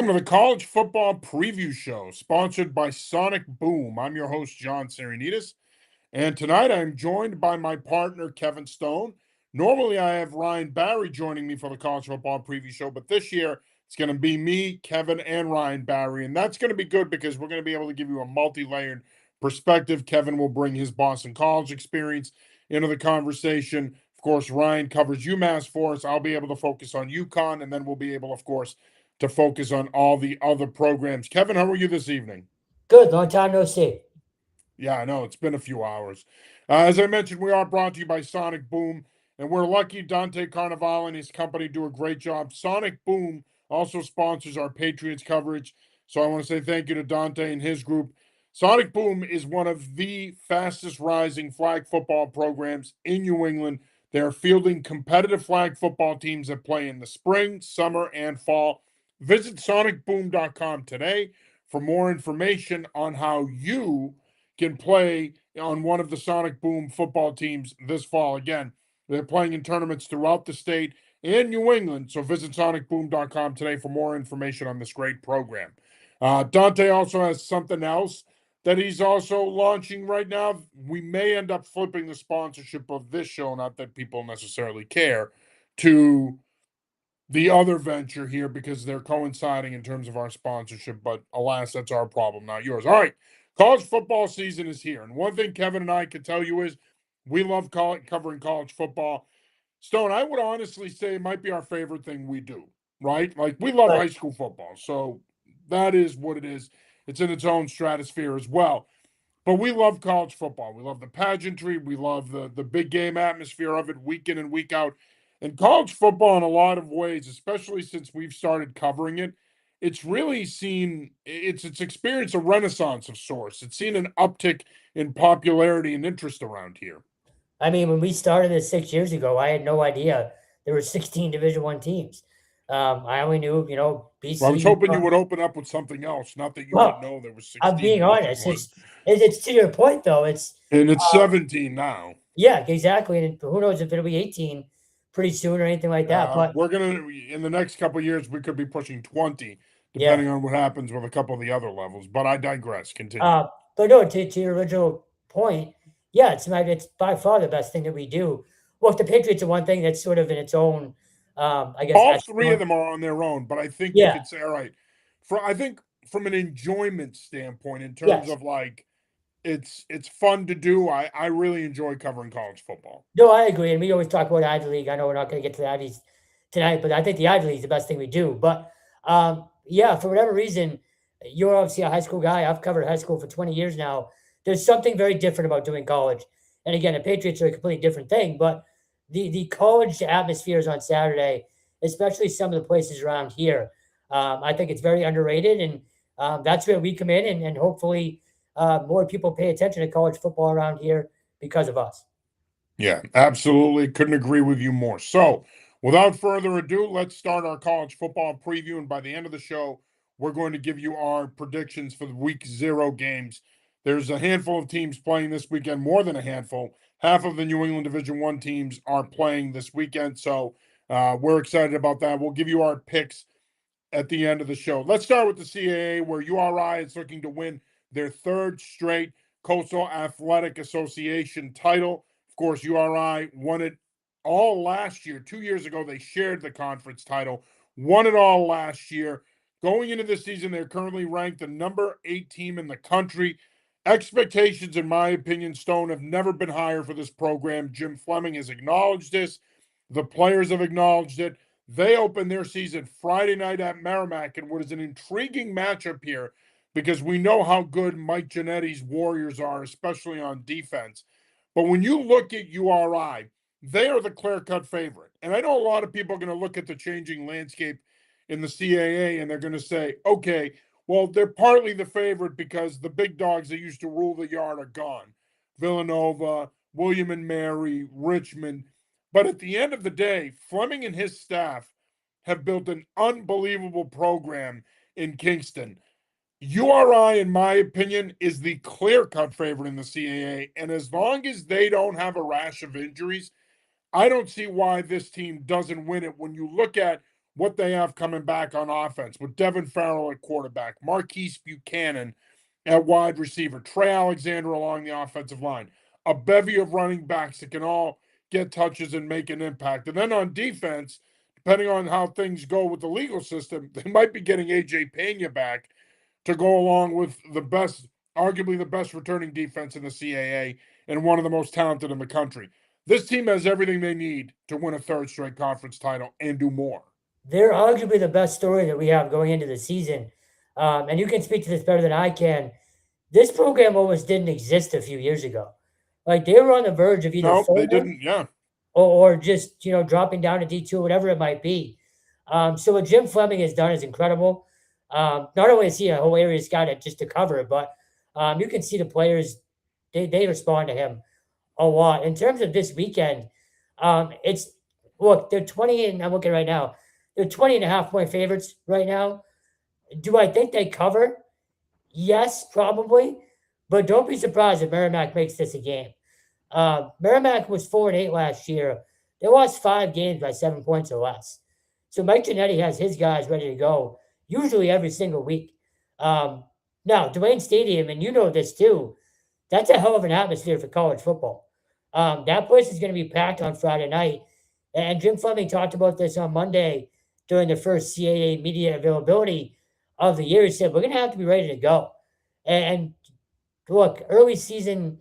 Welcome to the College Football Preview Show, sponsored by Sonic Boom. I'm your host, John Sarianides, and tonight I'm joined by my partner, Kevin Stone. Normally, I have Ryan Barry joining me for the College Football Preview Show, but this year it's going to be me, Kevin, and Ryan Barry, and that's going to be good because we're going to be able to give you a multi-layered perspective. Kevin will bring his Boston College experience into the conversation. Of course, Ryan covers UMass for us. I'll be able to focus on UConn, and then we'll be able, of course, to focus on all the other programs. Kevin, how are you this evening? Good. Long time no see. Yeah, I know. It's been a few hours. As I mentioned, we are brought to you by Sonic Boom, and we're lucky Dante Carnevale and his company do a great job. Sonic Boom also sponsors our Patriots coverage, so I want to say thank you to Dante and his group. Sonic Boom is one of the fastest rising flag football programs in New England. They're fielding competitive flag football teams that play in the spring, summer, and fall. Visit sonicboom.com today for more information on how you can play on one of the Sonic Boom football teams this fall. Again, they're playing in tournaments throughout the state and New England, so visit sonicboom.com today for more information on this great program. Dante also has something else that he's also launching right now. We may end up flipping the sponsorship of this show, not that people necessarily care, to the other venture here because they're coinciding in terms of our sponsorship, but alas, that's our problem, not yours. All right, college football season is here, and one thing Kevin and I can tell you is we love covering college football. Stone, I would honestly say it might be our favorite thing we do, right? Like, we love Right. high school football, so that is what it is. It's in its own stratosphere as well. But we love college football. We love the pageantry. We love the big game atmosphere of it week in and week out. And college football, in a lot of ways, especially since we've started covering it, it's really seen it's experienced a renaissance of sorts. It's seen an uptick in popularity and interest around here. I mean, when we started this 6 years ago, I had no idea there were 16 Division One teams. I only knew, Well, I was BC, hoping you UConn. would open up with something else, not that you would Well, know there was I'm 16 being Division honest. One, It's to your point though. and it's Uh, 17 now. yeah, exactly. And who knows if it'll be 18 pretty soon or anything like that. But We're gonna in the next couple of years we could be pushing 20, yeah, depending on what happens with a couple of the other levels. But I digress. Continue. uh, but no, to your original point, yeah, it's by far the best thing that we do. Well, if the Patriots are one thing that's sort of in its own, I guess, All three of echelon. them are on their own, but I think you Yeah. could say, all right, I think from an enjoyment standpoint, in terms Yes. of like it's fun to do. I really enjoy covering college football. No, I agree. And we always talk about Ivy League. I know we're not going to get to the Ivies tonight, but I think the Ivy League is the best thing we do. But yeah, for whatever reason, you're obviously a high school guy. I've covered high school for 20 years now. There's something very different about doing college. And again, the Patriots are a completely different thing, but the college atmospheres on Saturday, especially some of the places around here, I think it's very underrated. And that's where we come in, and hopefully more people pay attention to college football around here because of us. Yeah, absolutely. Couldn't agree with you more. So, without further ado, let's start our college football preview. And by the end of the show, we're going to give you our predictions for the week zero games. There's a handful of teams playing this weekend, more than a handful. Half of the New England Division One teams are playing this weekend. So, we're excited about that. We'll give you our picks at the end of the show. Let's start with the CAA, where URI is looking to win their third straight Coastal Athletic Association title. Of course, URI won it all last year. 2 years ago, they shared the conference title, won it all last year. Going into this season, they're currently ranked the number 8 team in the country. Expectations, in my opinion, Stone, have never been higher for this program. Jim Fleming has acknowledged this. The players have acknowledged it. They open their season Friday night at Merrimack in what is an intriguing matchup here because we know how good Mike Giannetti's Warriors are, especially on defense. But when you look at URI, they are the clear-cut favorite. And I know a lot of people are going to look at the changing landscape in the CAA and they're going to say, okay, well, they're partly the favorite because the big dogs that used to rule the yard are gone. Villanova, William and Mary, Richmond. But at the end of the day, Fleming and his staff have built an unbelievable program in Kingston. URI, in my opinion, is the clear cut favorite in the CAA. And as long as they don't have a rash of injuries, I don't see why this team doesn't win it when you look at what they have coming back on offense with Devin Farrell at quarterback, Marquise Buchanan at wide receiver, Trey Alexander along the offensive line, a bevy of running backs that can all get touches and make an impact. And then on defense, depending on how things go with the legal system, they might be getting AJ Pena back to go along with the best, arguably the best returning defense in the CAA and one of the most talented in the country. This team has everything they need to win a third straight conference title and do more. They're arguably the best story that we have going into the season. And you can speak to this better than I can. This program almost didn't exist a few years ago. Like they were on the verge of either No, they folding didn't. Yeah. or just dropping down to D2, whatever it might be. So what Jim Fleming has done is incredible. Not only is he a hilarious guy to cover, but you can see the players they respond to him a lot. In terms of this weekend, it's look, they're 20 and I'm looking right now. They're 20.5 point favorites right now. Do I think they cover? Yes, probably. But don't be surprised if Merrimack makes this a game. Merrimack was 4-8 last year. They lost 5 games by 7 points or less. So Mike Giannetti has his guys ready to go, usually every single week. Now, Dwayne Stadium, and you know this too, that's a hell of an atmosphere for college football. That place is going to be packed on Friday night. And Jim Fleming talked about this on Monday during the first CAA media availability of the year. He said, we're going to have to be ready to go. And look, early season,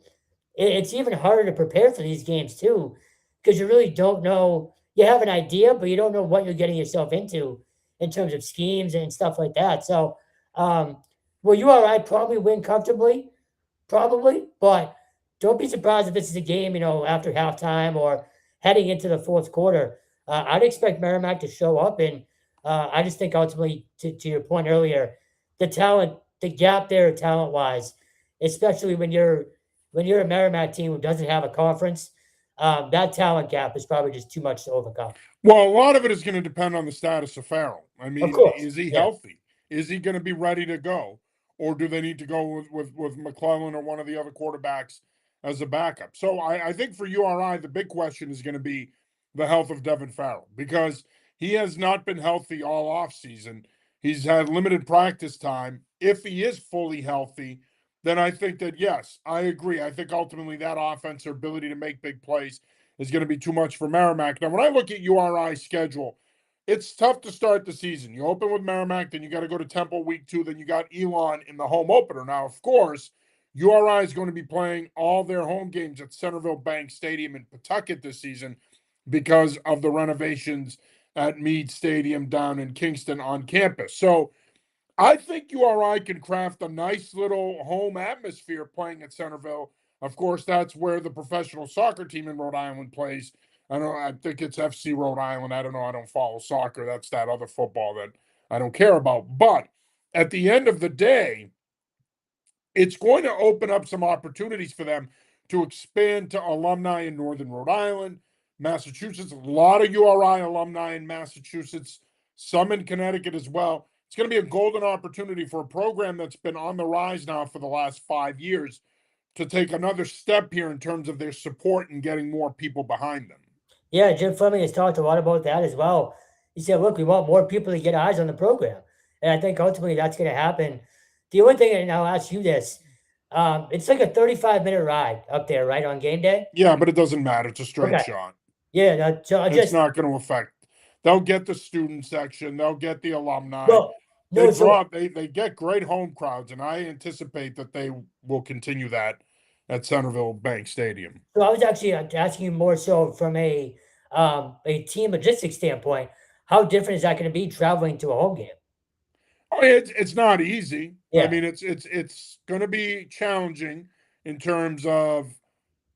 it's even harder to prepare for these games too, because you really don't know. You have an idea, but you don't know what you're getting yourself into in terms of schemes and stuff like that. So, well, URI probably win comfortably, probably, but don't be surprised if this is a game, after halftime or heading into the fourth quarter. I'd expect Merrimack to show up, and I just think ultimately, to your point earlier, the talent, the gap there, talent wise, especially when you're a Merrimack team who doesn't have a conference, that talent gap is probably just too much to overcome. Well, a lot of it is going to depend on the status of Farrell. I Of mean, course, is he yeah, healthy? Is he going to be ready to go? Or do they need to go with McClellan or one of the other quarterbacks as a backup? So I think for URI, the big question is going to be the health of Devin Farrell because he has not been healthy all offseason. He's had limited practice time. If he is fully healthy, then I think that, yes, I agree. I think ultimately that offense, their ability to make big plays, is going to be too much for Merrimack. Now, when I look at URI's schedule, it's tough to start the season. You open with Merrimack, then you got to go to Temple week 2, then you got Elon in the home opener. Now, of course, URI is going to be playing all their home games at Centerville Bank Stadium in Pawtucket this season because of the renovations at Meade Stadium down in Kingston on campus. So I think URI can craft a nice little home atmosphere playing at Centerville. Of course, that's where the professional soccer team in Rhode Island plays. I think it's FC Rhode Island. I don't know. I don't follow soccer. That's that other football that I don't care about. But at the end of the day, it's going to open up some opportunities for them to expand to alumni in Northern Rhode Island, Massachusetts. A lot of URI alumni in Massachusetts, some in Connecticut as well. It's going to be a golden opportunity for a program that's been on the rise now for the last 5 years to take another step here in terms of their support and getting more people behind them. yeah. Jim Fleming has talked a lot about that as well. He said, "Look, we want more people to get eyes on the program," and I think ultimately that's going to happen. The only thing, and I'll ask you this: it's like a 35-minute ride up there, right, on game day? Yeah, but it doesn't matter. It's a straight Okay, shot. yeah. No, so I It's just not going to affect. They'll get the student section. They'll get the alumni. well, no. So They get great home crowds, and I anticipate that they will continue that at Centerville Bank Stadium. So I was actually asking you more so from a team logistics standpoint. How different is that going to be traveling to a home game? I mean, it's not easy. I Yeah, mean, it's going to be challenging in terms of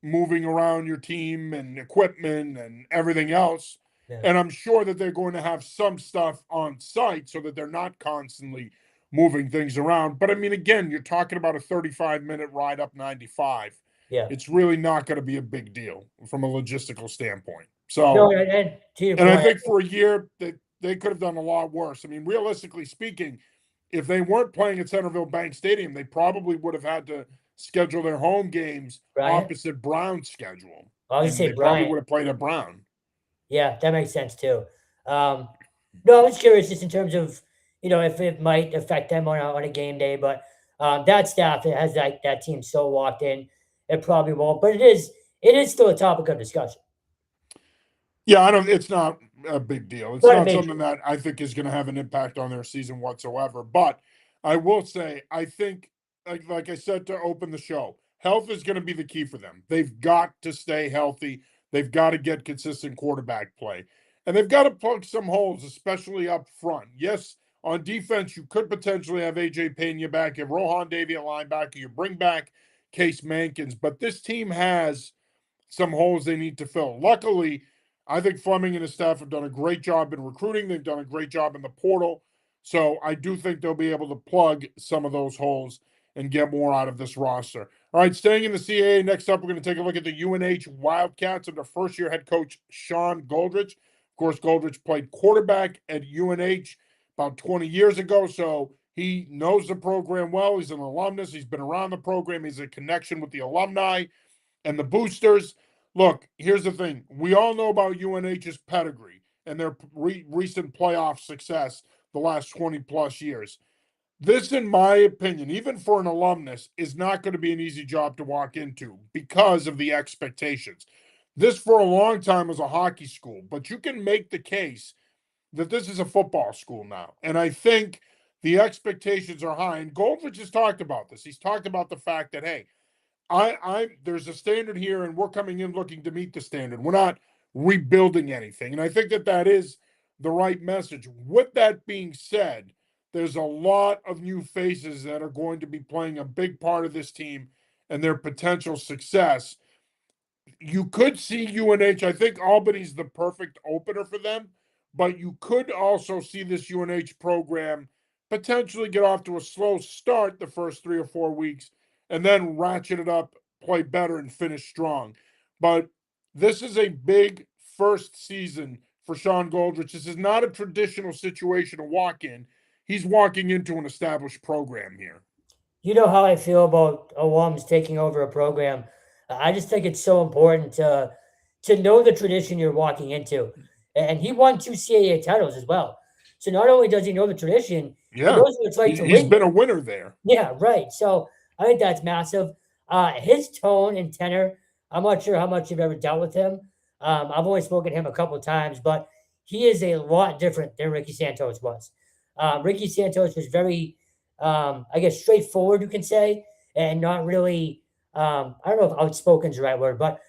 moving around your team and equipment and everything else. yeah, And I'm sure that they're going to have some stuff on site so that they're not constantly moving things around. But I mean, again, you're talking about a 35-minute ride up 95. yeah. It's really not going to be a big deal from a logistical standpoint. No, So, and to your and I point, think for a year that they could have done a lot worse. I mean, realistically speaking, if they weren't playing at Centerville Bank Stadium, they probably would have had to schedule their home games Brian. opposite Brown's schedule, I was gonna and say they probably Brian. would have played at Brown. Yeah, that makes sense too. Um, No, I was curious just in terms of, if it might affect them on a game day, but that staff that has that team so locked in, it probably won't. But it is still a topic of discussion. Yeah, I don't. It's not a big deal. It's Not a not major something one. that I think is going to have an impact on their season whatsoever. But I will say, I think, like I said to open the show, health is going to be the key for them. They've got to stay healthy. They've got to get consistent quarterback play, and they've got to plug some holes, especially up front. Yes, on defense, you could potentially have AJ Pena back, have Rohan Davey at linebacker, you bring back Case Mankins, but this team has some holes they need to fill. Luckily, I think Fleming and his staff have done a great job in recruiting. They've done a great job in the portal. So I do think they'll be able to plug some of those holes and get more out of this roster. All right, staying in the CAA, next up, we're going to take a look at the UNH Wildcats under first year head coach Sean Goldrich. Of course, Goldrich played quarterback at UNH about 20 years ago, so he knows the program well. He's an alumnus, he's been around the program, he's a connection with the alumni and the boosters. Look, here's the thing. We all know about UNH's pedigree and their recent playoff success the last 20 plus years. This, in my opinion, even for an alumnus, is not going to be an easy job to walk into because of the expectations. This, for a long time, was a hockey school, but you can make the case that this is a football school now. And I think the expectations are high. And Goldrich has talked about this. He's talked about the fact that, hey, I there's a standard here, and we're coming in looking to meet the standard. We're not rebuilding anything, and I think that that is the right message. With that being said, there's a lot of new faces that are going to be playing a big part of this team and their potential success. You could see UNH. I think Albany's the perfect opener for them, but you could also see this UNH program potentially get off to a slow start the first 3 or 4 weeks and then ratchet it up, play better, and finish strong. But this is a big first season for Sean Goldrich. This is not a traditional situation to walk in. He's walking into an established program here. You know how I feel about alums taking over a program. I just think it's so important to know the tradition you're walking into. And he won two CAA titles as well. So not only does he know the tradition, he Yeah, knows what it's like to he's win been a there. winner there. Yeah, right. So I think that's massive. His tone and tenor, I'm not sure how much you've ever dealt with him. I've only spoken to him a couple of times, but he is a lot different than Ricky Santos was. Ricky Santos was very, I guess, straightforward, you can say, and not really, I don't know if outspoken is the right word, but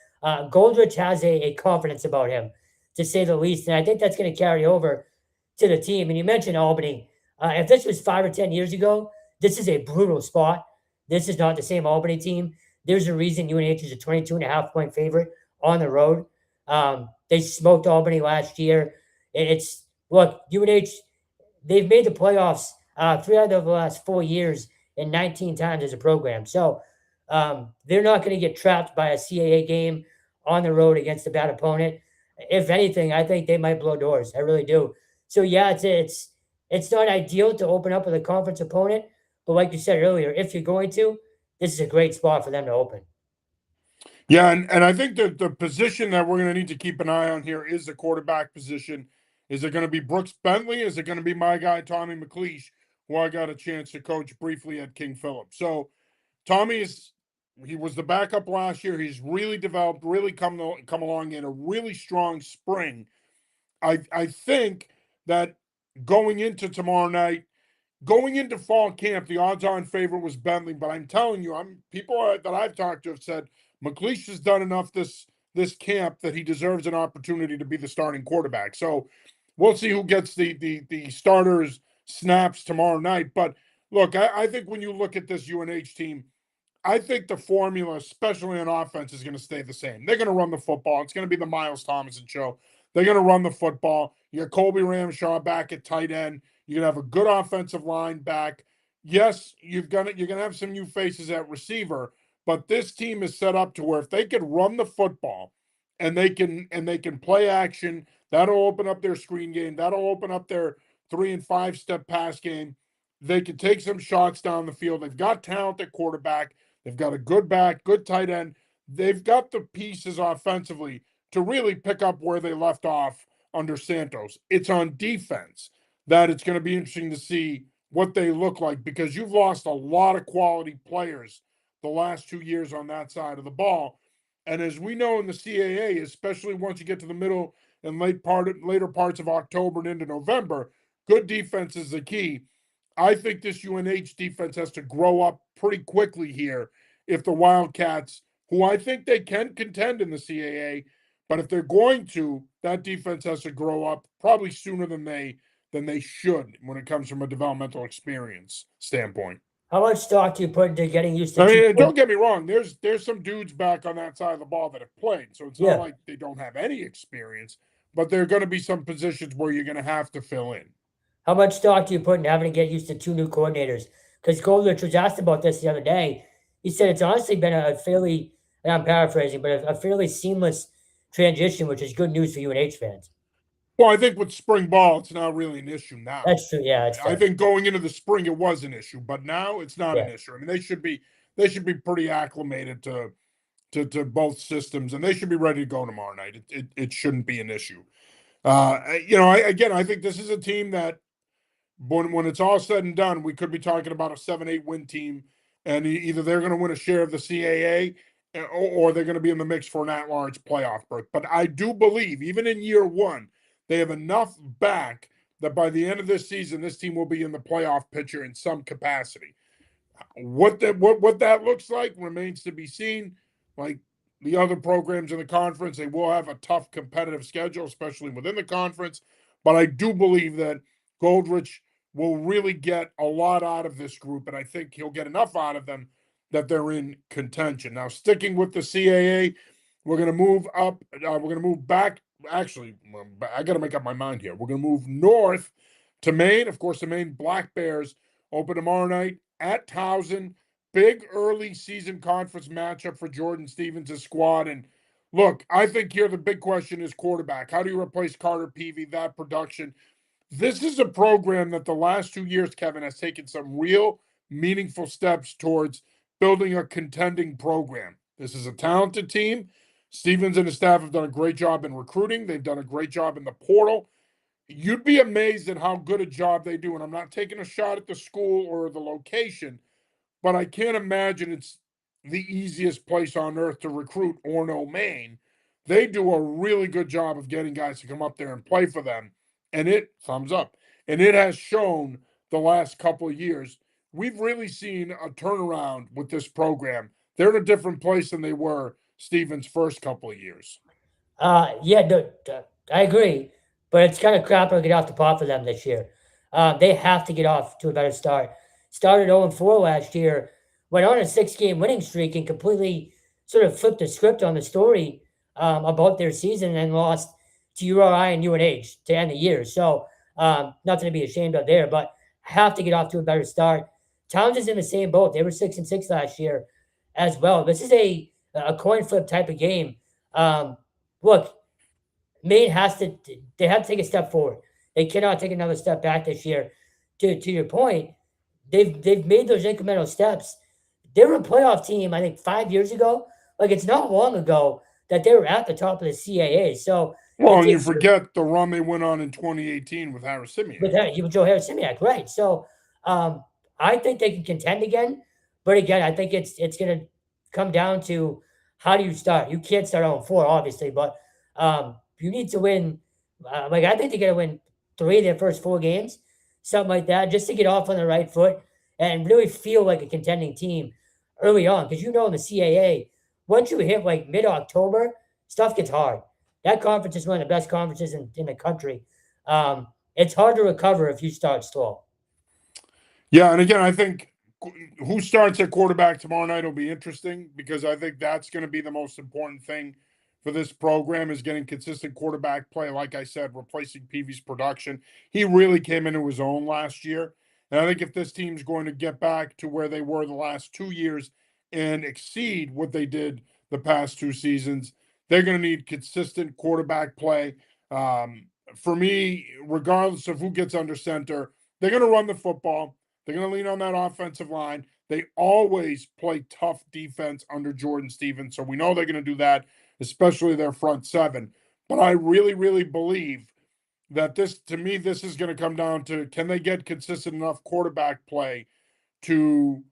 Goldrich has a confidence about him, to say the least. And I think that's going to carry over to the team. And you mentioned Albany. If this was 5 or 10 years ago, this is a brutal spot. This is not the same Albany team. There's a reason UNH is a 22.5 point favorite on the road. They smoked Albany last year. It's look, UNH, they've made the playoffs 3 out of the last 4 years and 19 times as a program. So they're not going to get trapped by a CAA game on the road against a bad opponent. If anything, I think they might blow doors. I really do. So yeah, it's not ideal to open up with a conference opponent, but like you said earlier, if you're going to, this is a great spot for them to open. Yeah, and I think that the position that we're going to need to keep an eye on here is the quarterback position. Is it going to be Brooks Bentley? Is it going to be my guy Tommy McLeish, who I got a chance to coach briefly at King Philip? So Tommy is he was the backup last year. He's really developed, really come along in a really strong spring. I think that going into tomorrow night, going into fall camp, the odds-on favorite was Bentley, but I'm telling you, people that I've talked to have said McLeish has done enough this camp that he deserves an opportunity to be the starting quarterback. So we'll see who gets the starters snaps tomorrow night. But look, I think when you look at this UNH team, I think the formula, especially on offense, is going to stay the same. They're going to run the football. It's going to be the Miles Thomason show. They're going to run the football. You got Colby Ramshaw back at tight end. You're going to have a good offensive line back. Yes, you're going to have some new faces at receiver, but this team is set up to where if they can run the football and they can play action, that'll open up their screen game. That'll open up their 3 and 5 step pass game. They can take some shots down the field. They've got talent at quarterback. They've got a good back, good tight end. They've got the pieces offensively to really pick up where they left off under Santos. It's on defense that it's going to be interesting to see what they look like, because you've lost a lot of quality players the last 2 years on that side of the ball. And as we know in the CAA, especially once you get to the middle and later parts of October and into November, good defense is the key. I think this UNH defense has to grow up pretty quickly here if the Wildcats, who I think they can contend in the CAA, but if they're going to, that defense has to grow up probably sooner than they should when it comes from a developmental experience standpoint. How much stock do you put into getting used to I two? mean, don't get me wrong. There's some dudes back on that side of the ball that have played, so it's not Yeah. like they don't have any experience. But there are going to be some positions where you're going to have to fill in. How much stock do you put in having to get used to two new coordinators? Because Goldrich was asked about this the other day. He said it's honestly been a fairly, and I'm paraphrasing, but a fairly seamless transition, which is good news for UNH fans. Well, I think with spring ball, it's not really an issue now. That's true. Yeah, it's I fair. think going into the spring it was an issue, but now it's not an Yeah. issue. I mean, they should be pretty acclimated to both systems, and they should be ready to go tomorrow night. It shouldn't be an issue. I think this is a team that when it's all said and done, we could be talking about a 7-8 win team, and either they're going to win a share of the CAA or they're going to be in the mix for an at-large playoff berth. But I do believe, even in year one, they have enough back that by the end of this season, this team will be in the playoff picture in some capacity. What that looks like remains to be seen. Like the other programs in the conference, they will have a tough competitive schedule, especially within the conference. But I do believe that Goldrich will really get a lot out of this group, and I think he'll get enough out of them that they're in contention. Now, sticking with the CAA, we're going to move up. We're going to move back. Actually, I got to make up my mind here. We're going to move north to Maine. Of course, the Maine Black Bears open tomorrow night at Towson. Big early season conference matchup for Jordan Stevens' squad. And look, I think here the big question is quarterback. How do you replace Carter Peavy, that production? This is a program that the last 2 years, Kevin, has taken some real meaningful steps towards building a contending program. This is a talented team. Stevens and his staff have done a great job in recruiting. They've done a great job in the portal. You'd be amazed at how good a job they do. And I'm not taking a shot at the school or the location, but I can't imagine it's the easiest place on earth to recruit, Orono, Maine. They do a really good job of getting guys to come up there and play for them. And thumbs up. And it has shown the last couple of years. We've really seen a turnaround with this program. They're in a different place than they were Stevens' first couple of years. Yeah, no, I agree, but it's kind of crap to get off the pot for them this year. They have to get off to a better start. Started 0-4 last year, went on a 6-game winning streak, and completely sort of flipped the script on the story about their season, and lost to URI and UNH to end the year. So nothing to be ashamed of there, but have to get off to a better start. Towns is in the same boat. They were 6-6 last year as well. This is a coin flip type of game. Look, Maine they have to take a step forward. They cannot take another step back this year. To your point, they've made those incremental steps. They were a playoff team, I think, 5 years ago. Like, it's not long ago that they were at the top of the CAA. So, well, and you forget the run they went on in 2018 with Harris Simiak. With Joe Harris Simiak, right? So, I think they can contend again. But again, I think it's going to come down to how do you start. You can't start 0-4, obviously, but you need to win. I think they got to win 3 of their first 4 games, something like that, just to get off on the right foot and really feel like a contending team early on. Because in the CAA, once you hit like mid-October, stuff gets hard. That conference is one of the best conferences in the country. It's hard to recover if you start slow. Yeah, and again, I think who starts at quarterback tomorrow night will be interesting, because I think that's going to be the most important thing for this program, is getting consistent quarterback play. Like I said, replacing Peavy's production. He really came into his own last year. And I think if this team's going to get back to where they were the last 2 years and exceed what they did the past 2 seasons, they're going to need consistent quarterback play. For me, regardless of who gets under center, they're going to run the football. They're going to lean on that offensive line. They always play tough defense under Jordan Stevens, so we know they're going to do that, especially their front seven. But I really, really believe that this, to me, this is going to come down to, can they get consistent enough quarterback play to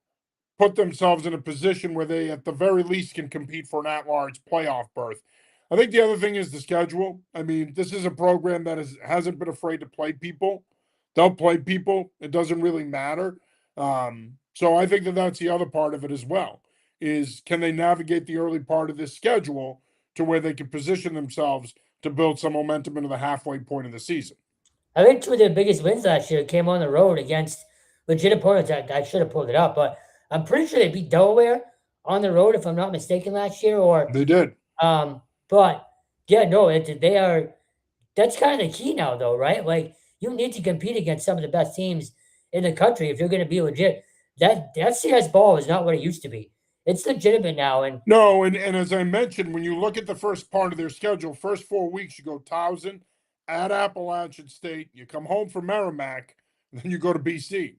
put themselves in a position where they, at the very least, can compete for an at-large playoff berth. I think the other thing is the schedule. I mean, this is a program that hasn't been afraid to play people. They'll play people. It doesn't really matter. So I think that that's the other part of it as well, is can they navigate the early part of this schedule to where they can position themselves to build some momentum into the halfway point of the season. I think two of their biggest wins last year came on the road against legit opponents. I should have pulled it up, but I'm pretty sure they beat Delaware on the road, if I'm not mistaken, last year. Or, They did. but yeah, no, they are. That's kind of the key now, though, right? Like you need to compete against some of the best teams in the country if you're going to be legit. That CS ball is not what it used to be. It's legitimate now, and No, and as I mentioned, when you look at the first part of their schedule, first 4 weeks, you go Towson, at Appalachian State, you come home from Merrimack, and then you go to BC.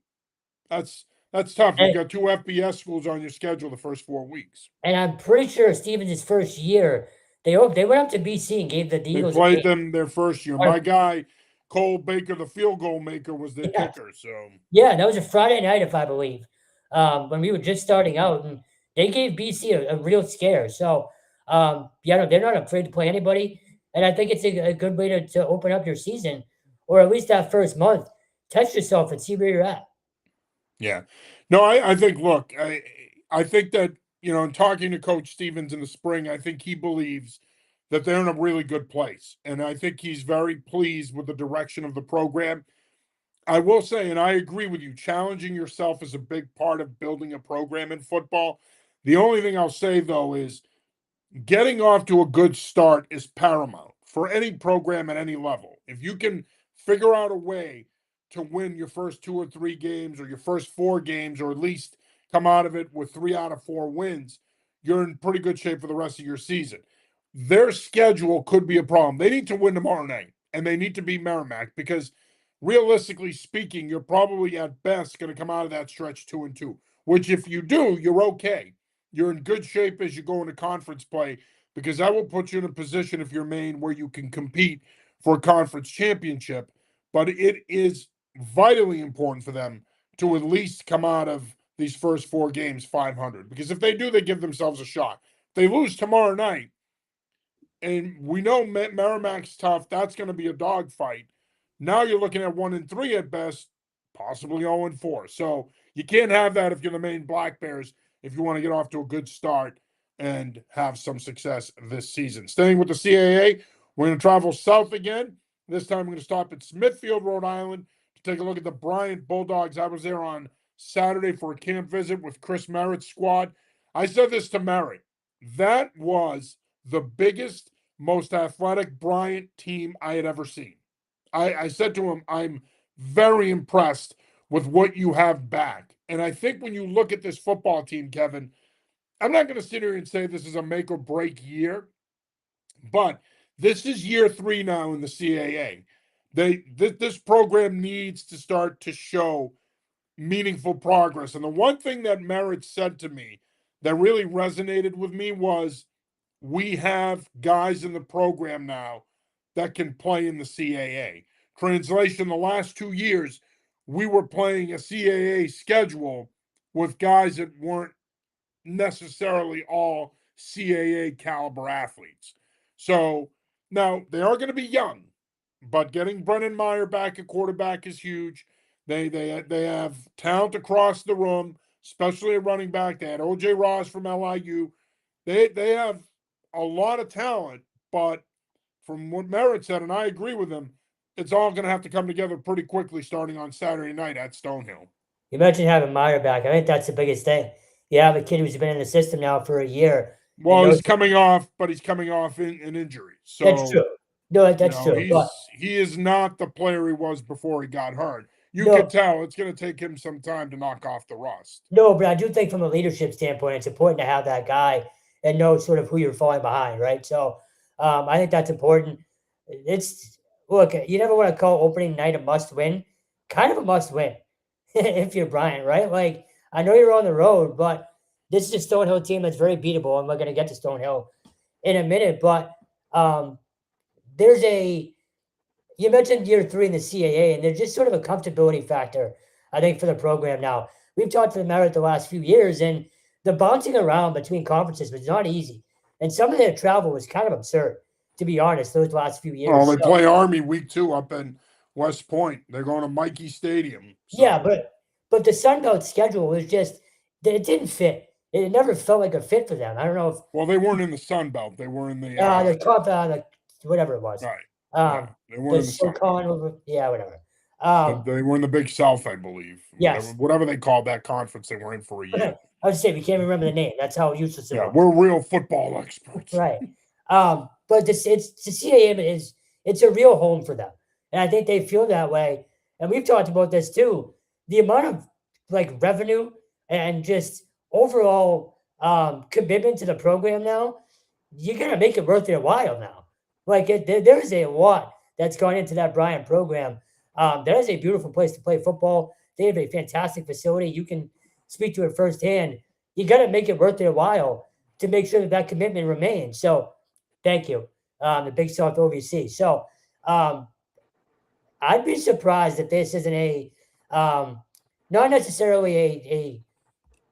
That's tough. You and, got two FBS schools on your schedule the first 4 weeks. and I'm pretty sure Stevens' first year they went up to BC and gave the They Eagles a played game. them their first year. My guy, Cole Baker, the field goal maker, was their kicker. So Yeah, that was a Friday night, if I believe, when we were just starting out, and they gave BC a real scare. So, yeah, no, they're not afraid to play anybody, and I think it's a good way to open up your season, or at least that first month. Test yourself and see where you're at. yeah. No, I think, look, I think that, in talking to Coach Stevens in the spring, I think he believes that they're in a really good place. And I think he's very pleased with the direction of the program. I will say, and I agree with you, challenging yourself is a big part of building a program in football. The only thing I'll say, though, is getting off to a good start is paramount for any program at any level. If you can figure out a way to win your first 2 or 3 games or your first 4 games, or at least come out of it with 3 out of 4 wins, you're in pretty good shape for the rest of your season. Their schedule could be a problem. They need to win tomorrow night, and they need to beat Merrimack, because realistically speaking, you're probably at best going to come out of that stretch 2-2, which if you do, you're okay. You're in good shape as you go into conference play, because that will put you in a position, if you're Maine, where you can compete for a conference championship. But it is vitally important for them to at least come out of these first 4 games 500, because if they do, they give themselves a shot. If they lose tomorrow night, and we know Merrimack's tough, that's going to be a dogfight. Now you're looking at 1-3 at best, possibly 0-4. So you can't have that if you're the Maine Black Bears, if you want to get off to a good start and have some success this season. Staying with the CAA, we're going to travel south again. This time we're going to stop at Smithfield, Rhode Island, to take a look at the Bryant Bulldogs. I was there on Saturday for a camp visit with Chris Merritt's squad. I said this to Merritt. That was the biggest, most athletic Bryant team I had ever seen. I said to him, I'm very impressed with what you have back. And I think when you look at this football team, Kevin, I'm not going to sit here and say this is a make or break year, but this is year 3 now in the CAA. This program needs to start to show meaningful progress. And the one thing that Merritt said to me that really resonated with me was, we have guys in the program now that can play in the CAA. Translation, the last 2 years, we were playing a CAA schedule with guys that weren't necessarily all CAA caliber athletes. So now they are going to be young, but getting Brennan Meyer back at quarterback is huge. They have talent across the room, especially at running back. They had OJ Ross from LIU. They have a lot of talent, but from what Merritt said, and I agree with him, it's all going to have to come together pretty quickly starting on Saturday night at Stonehill. You mentioned having Meyer back. I think that's the biggest thing. You have a kid who's been in the system now for a year. Well, he's coming off, but he's coming off an injury. So that's true. No, that's true. But he is not the player he was before he got hurt. You no, can tell it's going to take him some time to knock off the rust. no, but I do think from a leadership standpoint, it's important to have that guy and know sort of who you're falling behind, right? So I think that's important. It's look, you never want to call opening night a must win. Kind of a must win if you're Bryant, right? Like I know you're on the road, but this is a Stonehill team that's very beatable, and we're going to get to Stonehill in a minute. But there's a you mentioned year 3 in the CAA, and there's just sort of a comfortability factor, I think, for the program now. We've talked to the Merit the last few years, and the bouncing around between conferences was not easy. And some of their travel was kind of absurd, to be honest, those last few Oh, years. they So, play Army week 2 up in West Point. They're going to Mikey Stadium. yeah, So, but the Sun Belt schedule was just it didn't fit. It never felt like a fit for them. I don't know if well, they weren't in the Sun Belt. They were in the top, the whatever it was, right. Yeah, um, they the weren't in the Sun Belt. SoCon, yeah, whatever. They were in the Big South, I believe. Yes, Whatever they called that conference they were in for a year. I was saying we can't remember the name. That's how useless it Yeah, was. we're real football experts. Right. But this it's the CAM is it's a real home for them. And I think they feel that way. And we've talked about this too. The amount of like revenue and just overall commitment to the program now, you're gonna make it worth their while now. There is a lot that's gone into that Bryant program. That is a beautiful place to play football. They have a fantastic facility. You can speak to it firsthand. You got to make it worth their while to make sure that that commitment remains. So, thank you, the Big South OVC. So, um, I'd be surprised if this isn't um, not necessarily a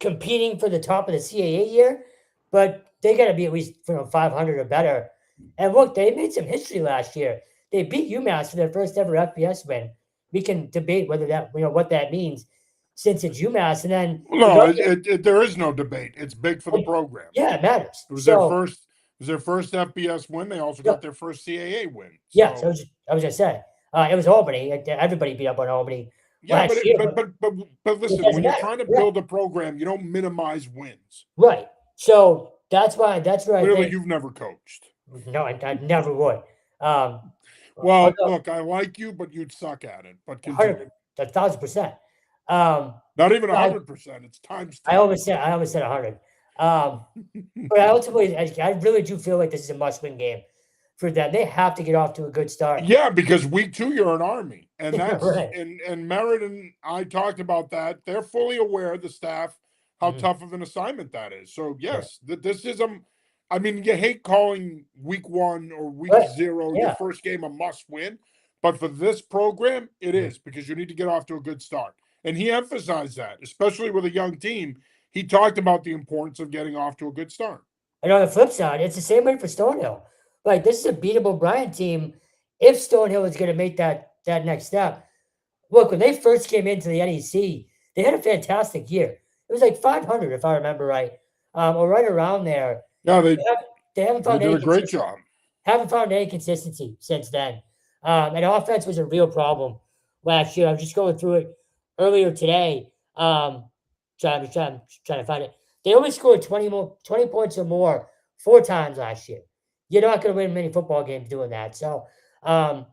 competing for the top of the CAA year, but they got to be at least 500 or better. And look, they made some history last year. They beat UMass for their first ever FBS win. We can debate whether that what that means since it's UMass, and then No, there is no debate. It's big for the program. yeah, it matters. It was So their first FBS win. They also got their first CAA win. yes, So I was just saying. It was Albany. Everybody beat up on Albany yeah, last year, but it listen, doesn't when you're matter. trying to Yeah, build a program, you don't minimize wins. right. So that's why I Clearly, think you've never coached. no, I never would. Um, Well, although look, I like you, but you'd suck at it. But continue. 100, 1,000%. Um, Not even I 100%. It's times 10. I always said 100. But I ultimately, I really do feel like this is a must-win game for them. They have to get off to a good start. Yeah, because week 2 you're an Army, and that's Right. and Merritt and I talked about that. They're fully aware, the staff, how Mhm. tough of an assignment that is. So Yeah. yes, this is a. I mean, you hate calling week 1 or week Right. 0 your Yeah. first game a must win, but for this program, it Mhm. is because you need to get off to a good start. And he emphasized that, especially with a young team. He talked about the importance of getting off to a good start. And on the flip side, it's the same way for Stonehill. Like this is a beatable Bryant team if Stonehill is going to make that next step. Look, when they first came into the NEC, they had a fantastic year. It was like 500, if I remember right, or right around there. Yeah, They haven't, they haven't they found did any a great consistency. job. Haven't found any consistency since then. And offense was a real problem last year. I was just going through it earlier today. Trying to find it. They only scored 20 points or more 4 times last year. You're not going to win many football games doing that. So um,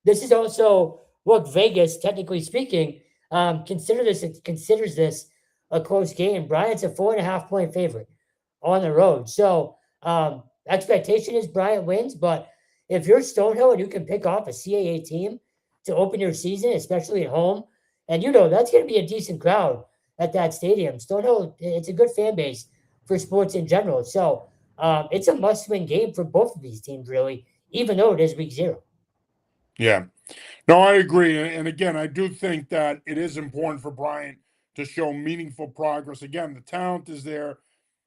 this is also look Vegas, technically speaking, considers this a close game. Bryant's a 4.5 point favorite on the road. So expectation is Bryant wins, but if you're Stonehill and you can pick off a CAA team to open your season, especially at home, and that's going to be a decent crowd at that stadium. Stonehill, it's a good fan base for sports in general. So it's a must-win game for both of these teams, really, even though it is week 0. Yeah. No, I agree. And again, I do think that it is important for Bryant to show meaningful progress. Again, the talent is there.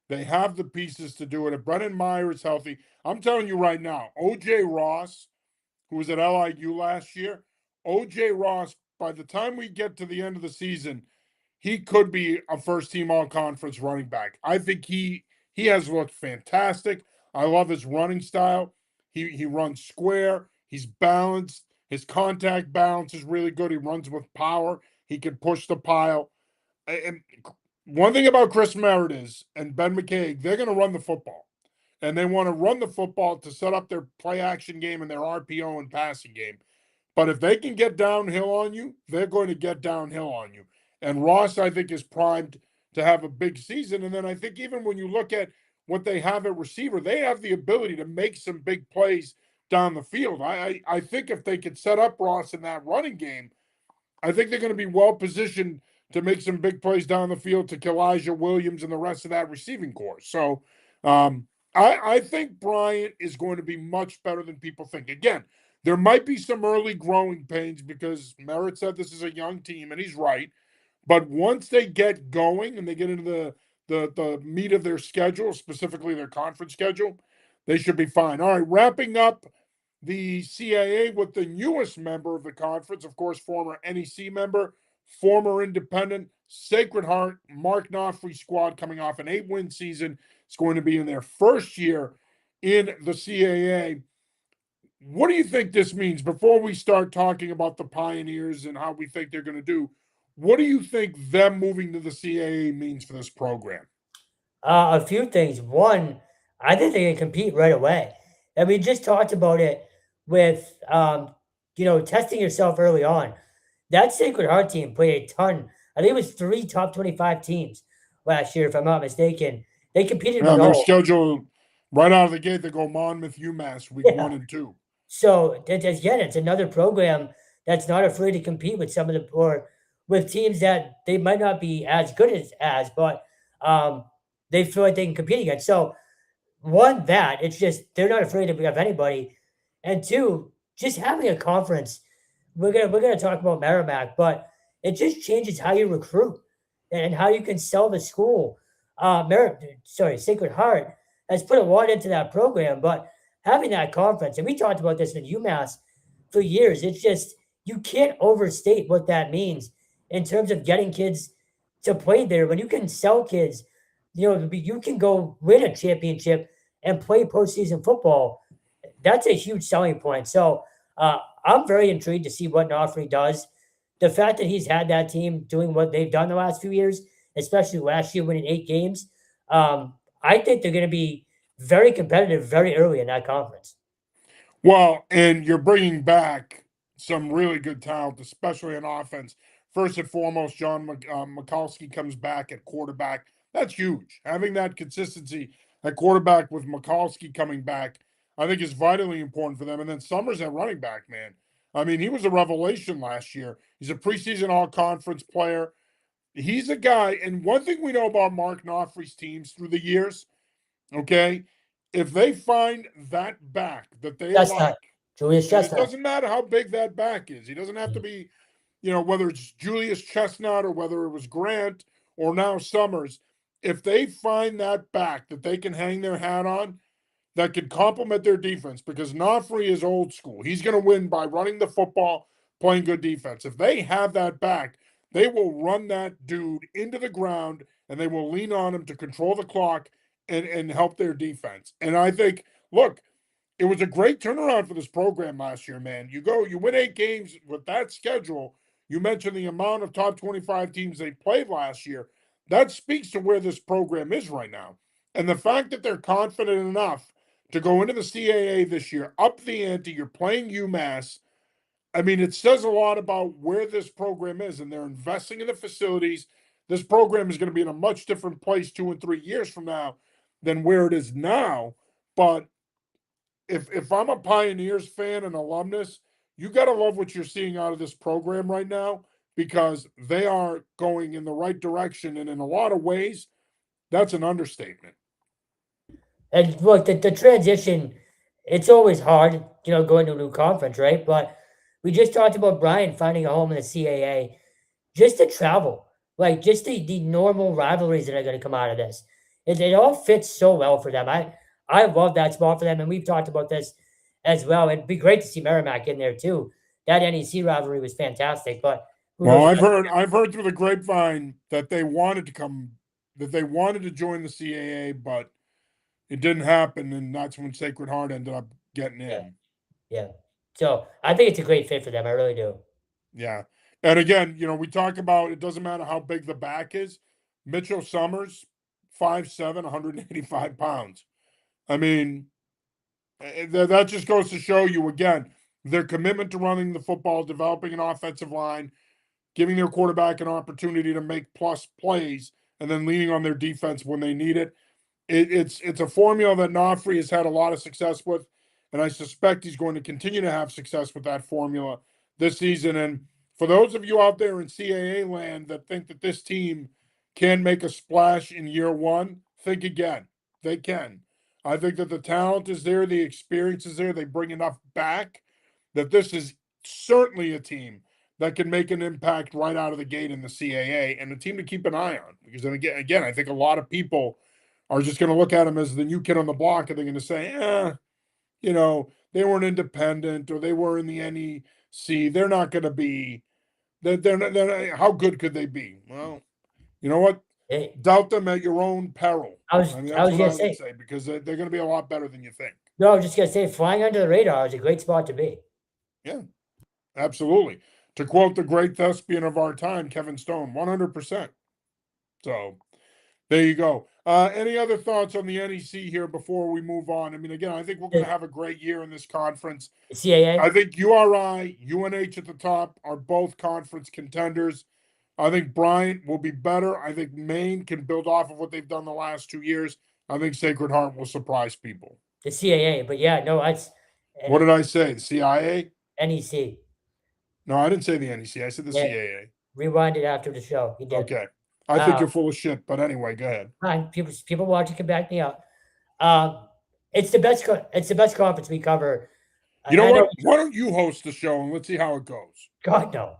They have the pieces to do it. If Brennan Meyer is healthy, I'm telling you right now, OJ Ross, who was at LIU last year, OJ Ross, by the time we get to the end of the season, he could be a first team all conference running back. I think he has looked fantastic. I love his running style. He runs square, he's balanced, his contact balance is really good. He runs with power, he can push the pile. And one thing about Chris Merritt is and Ben McCaig, they're going to run the football. And they want to run the football to set up their play action game and their RPO and passing game. But if they can get downhill on you, they're going to get downhill on you. And Ross, I think, is primed to have a big season. And then I think even when you look at what they have at receiver, they have the ability to make some big plays down the field. I think if they could set up Ross in that running game, I think they're going to be well positioned to make some big plays down the field to Elijah Williams and the rest of that receiving corps. So I think Bryant is going to be much better than people think. Again, There might be some early growing pains because Merritt said this is a young team, and he's right. But once they get going and they get into the meat of their schedule, specifically their conference schedule, they should be fine. All right, wrapping up the CAA with the newest member of the conference, of course, former NEC member, former independent, Sacred Heart, Mark Knopfrey squad coming off an 8-win season. It's going to be in their first year in the CAA. What do you think this means before we start talking about the Pioneers and how we think they're going to do? What do you think them moving to the CAA means for this program? A few things. One, I think they can compete right away. And we just talked about it with, testing yourself early on. That Sacred Heart team played a ton. I think it was three top 25 teams last year, if I'm not mistaken. They competed Yeah, with their all. schedule right out of the gate, they go Monmouth, UMass, week Yeah. 1 and 2. So again, it's another program that's not afraid to compete with some of the or with teams that they might not be as good as but um, they feel like they can compete against. So one, that it's just they're not afraid of anybody, and two, just having a conference. We're gonna talk about Merrimack, but it just changes how you recruit and how you can sell the school. Sacred Heart has put a lot into that program, but having that conference, and we talked about this in UMass for years. It's just you can't overstate what that means in terms of getting kids to play there. When you can sell kids, you can go win a championship and play postseason football. That's a huge selling point. So I'm very intrigued to see what Nofri does. The fact that he's had that team doing what they've done the last few years, especially last year winning 8 games, I think they're going to be very competitive very early in that conference. Well, and you're bringing back some really good talent, especially on offense. First and foremost, John Mikulski comes back at quarterback. That's huge. Having that consistency at quarterback with Mikulski coming back, I think is vitally important for them. And then Summers at running back, man. I mean, he was a revelation last year. He's a preseason all-conference player. He's a guy, and one thing we know about Mark Knopfrey's teams through the years, okay, if they find that back that they Chestnut, like, Julius and it Chestnut. doesn't matter how big that back is, he doesn't have to be, whether it's Julius Chestnut or whether it was Grant or now Summers, if they find that back that they can hang their hat on, that could complement their defense, because Nofri is old school. He's going to win by running the football, playing good defense. If they have that back, they will run that dude into the ground and they will lean on him to control the clock and help their defense. And I think, look, it was a great turnaround for this program last year, man. You win 8 games with that schedule. You mentioned the amount of top 25 teams they played last year. That speaks to where this program is right now. And the fact that they're confident enough to go into the CAA this year, up the ante, you're playing UMass. I mean, it says a lot about where this program is, and they're investing in the facilities. This program is going to be in a much different place 2 and 3 years from now than where it is now. But if I'm a Pioneers fan and alumnus, you got to love what you're seeing out of this program right now, because they are going in the right direction, and in a lot of ways, that's an understatement. And look, the transition, it's always hard, going to a new conference, right? But we just talked about Brian finding a home in the CAA. Just to travel, like just the normal rivalries that are going to come out of this. It all fits so well for them. I love that spot for them, and we've talked about this as well. It'd be great to see Merrimack in there too. That NEC rivalry was fantastic, but who Well, knows? I've heard through the grapevine that they wanted to join the CAA, but it didn't happen, and that's when Sacred Heart ended up getting Yeah, in. yeah. So I think it's a great fit for them. I really do. Yeah. And again, we talk about it doesn't matter how big the back is. Mitchell Summers, 5'7", 185 pounds. I mean, that just goes to show you again their commitment to running the football, developing an offensive line, giving their quarterback an opportunity to make plus plays, and then leaning on their defense when they need it. It's a formula that Nofri has had a lot of success with, and I suspect he's going to continue to have success with that formula this season. And for those of you out there in CAA land that think that this team can make a splash in year one, think again. They can. I think that the talent is there, the experience is there. They bring enough back that this is certainly a team that can make an impact right out of the gate in the CAA, and a team to keep an eye on. Because then again, I think a lot of people are just going to look at them as the new kid on the block, and they're going to say, they weren't independent or they were in the NEC. They're not going to be. They're not, how good could they be? Well, you know what? Hey, Doubt them at your own peril. I was I mean, I that's was what I gonna would say say, because they're going to be a lot better than you think. no, I was just gonna say flying under the radar is a great spot to be. Yeah, absolutely. To quote the great thespian of our time, Kevin Stone, 100%. So there you go. Any other thoughts on the NEC here before we move on? I mean, again, I think we're going to have a great year in this conference. The CAA. I think URI, UNH at the top are both conference contenders. I think Bryant will be better. I think Maine can build off of what they've done the last 2 years. I think Sacred Heart will surprise people. The CAA, but yeah, no, that's What did I say? The CIA? NEC. No, I didn't say the NEC. I said the Yeah, CAA. rewind it after the show. He did. Okay. I think you're full of shit, but anyway, go ahead. Fine. People watching can back me up. It's the best. It's the best conference we cover. You know what? Why don't you host the show and let's see how it goes? God no.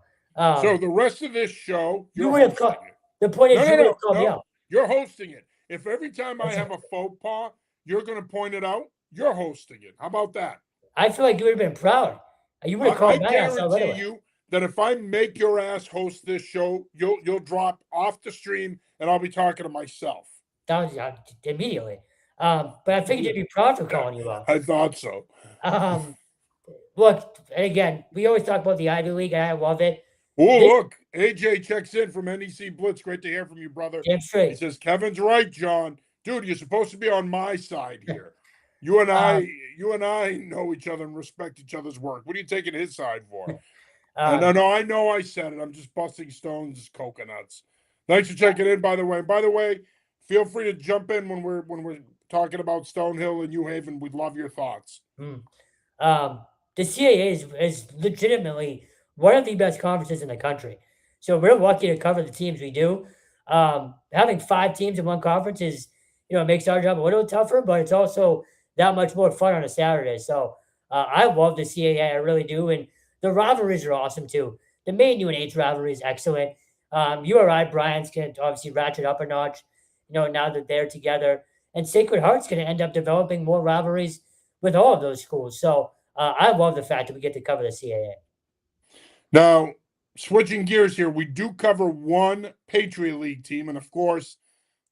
So the rest of this show, you would have called. The point is, No, you would have called me out. You're hosting it. If every time I have a faux pas, you're going to point it out, you're hosting it. How about that? I feel like you would have been proud. You would have called my ass out I anyway. guarantee you that if I make your ass host this show, you'll drop off the stream and I'll be talking to myself. That was immediately. But I figured you'd be proud for calling you out. I thought so. Look, and again, we always talk about the Ivy League, and I love it. Oh, look, AJ checks in from NEC Blitz. Great to hear from you, brother. Damn straight. He says, Kevin's right, John. Dude, you're supposed to be on my side here. You and I know each other and respect each other's work. What are you taking his side for? No, I know I said it. I'm just busting stones, coconuts. Thanks for checking in, by the way. By the way, feel free to jump in when we're talking about Stonehill and New Haven. We'd love your thoughts. The CAA is legitimately one of the best conferences in the country. So we're lucky to cover the teams we do. Having 5 teams in one conference is, makes our job a little tougher, but it's also that much more fun on a Saturday. So I love the CAA, I really do. And the rivalries are awesome too. The Maine UNH rivalry is excellent. URI Bryant's going to obviously ratchet up a notch, now that they're together. And Sacred Heart's going to end up developing more rivalries with all of those schools. So I love the fact that we get to cover the CAA. Now, switching gears here, we do cover one Patriot League team, and of course,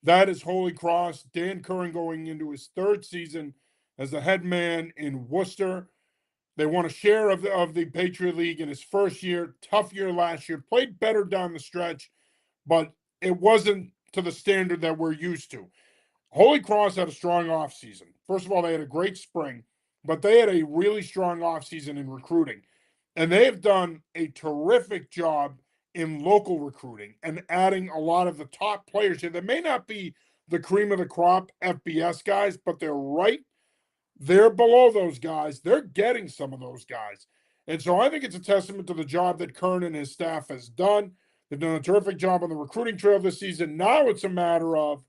that is Holy Cross. Dan Curran going into his 3rd season as the head man in Worcester. They won a share of the Patriot League in his first year. Tough year last year. Played better down the stretch, but it wasn't to the standard that we're used to. Holy Cross had a strong offseason. First of all, they had a great spring, but they had a really strong offseason in recruiting. And they have done a terrific job in local recruiting and adding a lot of the top players here. They may not be the cream of the crop FBS guys, but they're below those guys. They're getting some of those guys. And so I think it's a testament to the job that Kern and his staff has done. They've done a terrific job on the recruiting trail this season. Now it's a matter of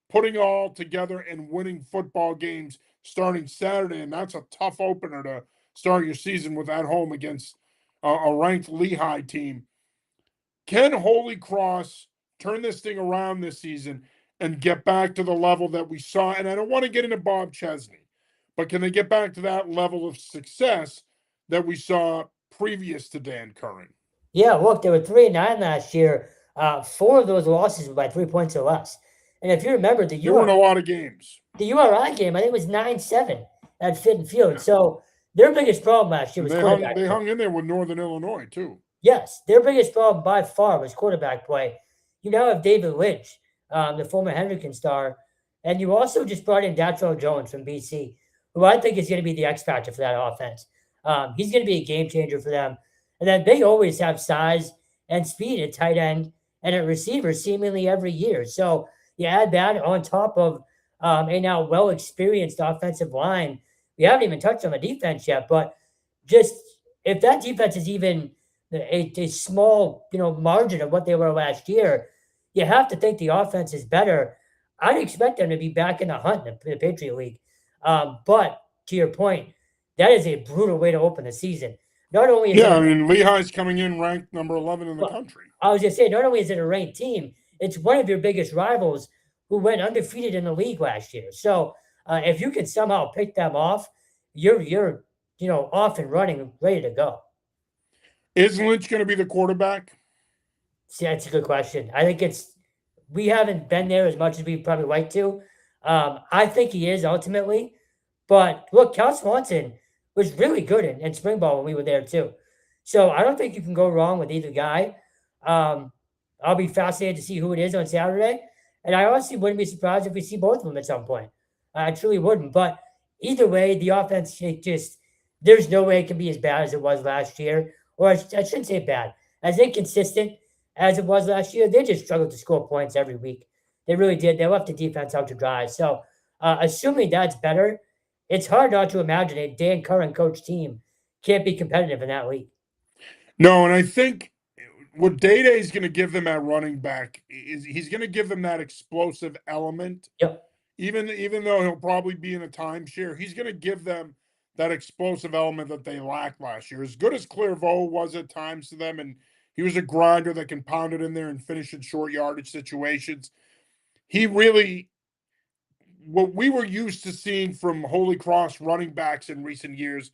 putting it all together and winning football games starting Saturday. And that's a tough opener to start your season with at home against a ranked Lehigh team. Can Holy Cross turn this thing around this season and get back to the level that we saw? And I don't want to get into Bob Chesney, but can they get back to that level of success that we saw previous to Dan Curran? Yeah, look, they were 3-9 last year. 4 of those losses were by 3 points or less. And if you remember, there weren't a lot of games. The URI game, I think, was 9-7 at Fitton Field. So their biggest problem last year was quarterback play. They hung in there with Northern Illinois, too. Yes, their biggest problem by far was quarterback play. You now have David Lynch, the former Hendricken star, and you also just brought in Datrell Jones from BC, who I think is going to be the X factor for that offense. He's going to be a game changer for them. And then they always have size and speed at tight end and at receiver seemingly every year. So you add that on top of a now well-experienced offensive line. We haven't even touched on the defense yet, but just if that defense is even a small, margin of what they were last year, you have to think the offense is better. I'd expect them to be back in the hunt in the Patriot League. But to your point, that is a brutal way to open the season. not only is it Yeah, a I mean, Lehigh's coming in ranked number 11 in the well, country. I was just saying, not only is it a ranked team, it's one of your biggest rivals who went undefeated in the league last year. So if you can somehow pick them off, you're off and running, ready to go. Is Lynch going to be the quarterback? See, that's a good question. I think we haven't been there as much as we probably like to. I think he is ultimately, but look, Cal Swanson was really good in spring ball when we were there too. So I don't think you can go wrong with either guy. Um, I'll be fascinated to see who it is on Saturday, and I honestly wouldn't be surprised if we see both of them at some point. I truly wouldn't. But either way, the offense it just there's no way it can be as bad as it was last year, or I shouldn't say bad, as inconsistent as it was last year. They just struggled to score points every week. They really did. They left the defense out to dry. So, assuming that's better, it's hard not to imagine a Dan Curran coach team can't be competitive in that league. No, and I think what Day Day is going to give them at running back is he's going to give them that explosive element. Yep. Even though he'll probably be in a timeshare, he's going to give them that explosive element that they lacked last year. As good as Clairvaux was at times to them, and he was a grinder that can pound it in there and finish in short yardage situations. He really, what we were used to seeing from Holy Cross running backs in recent years,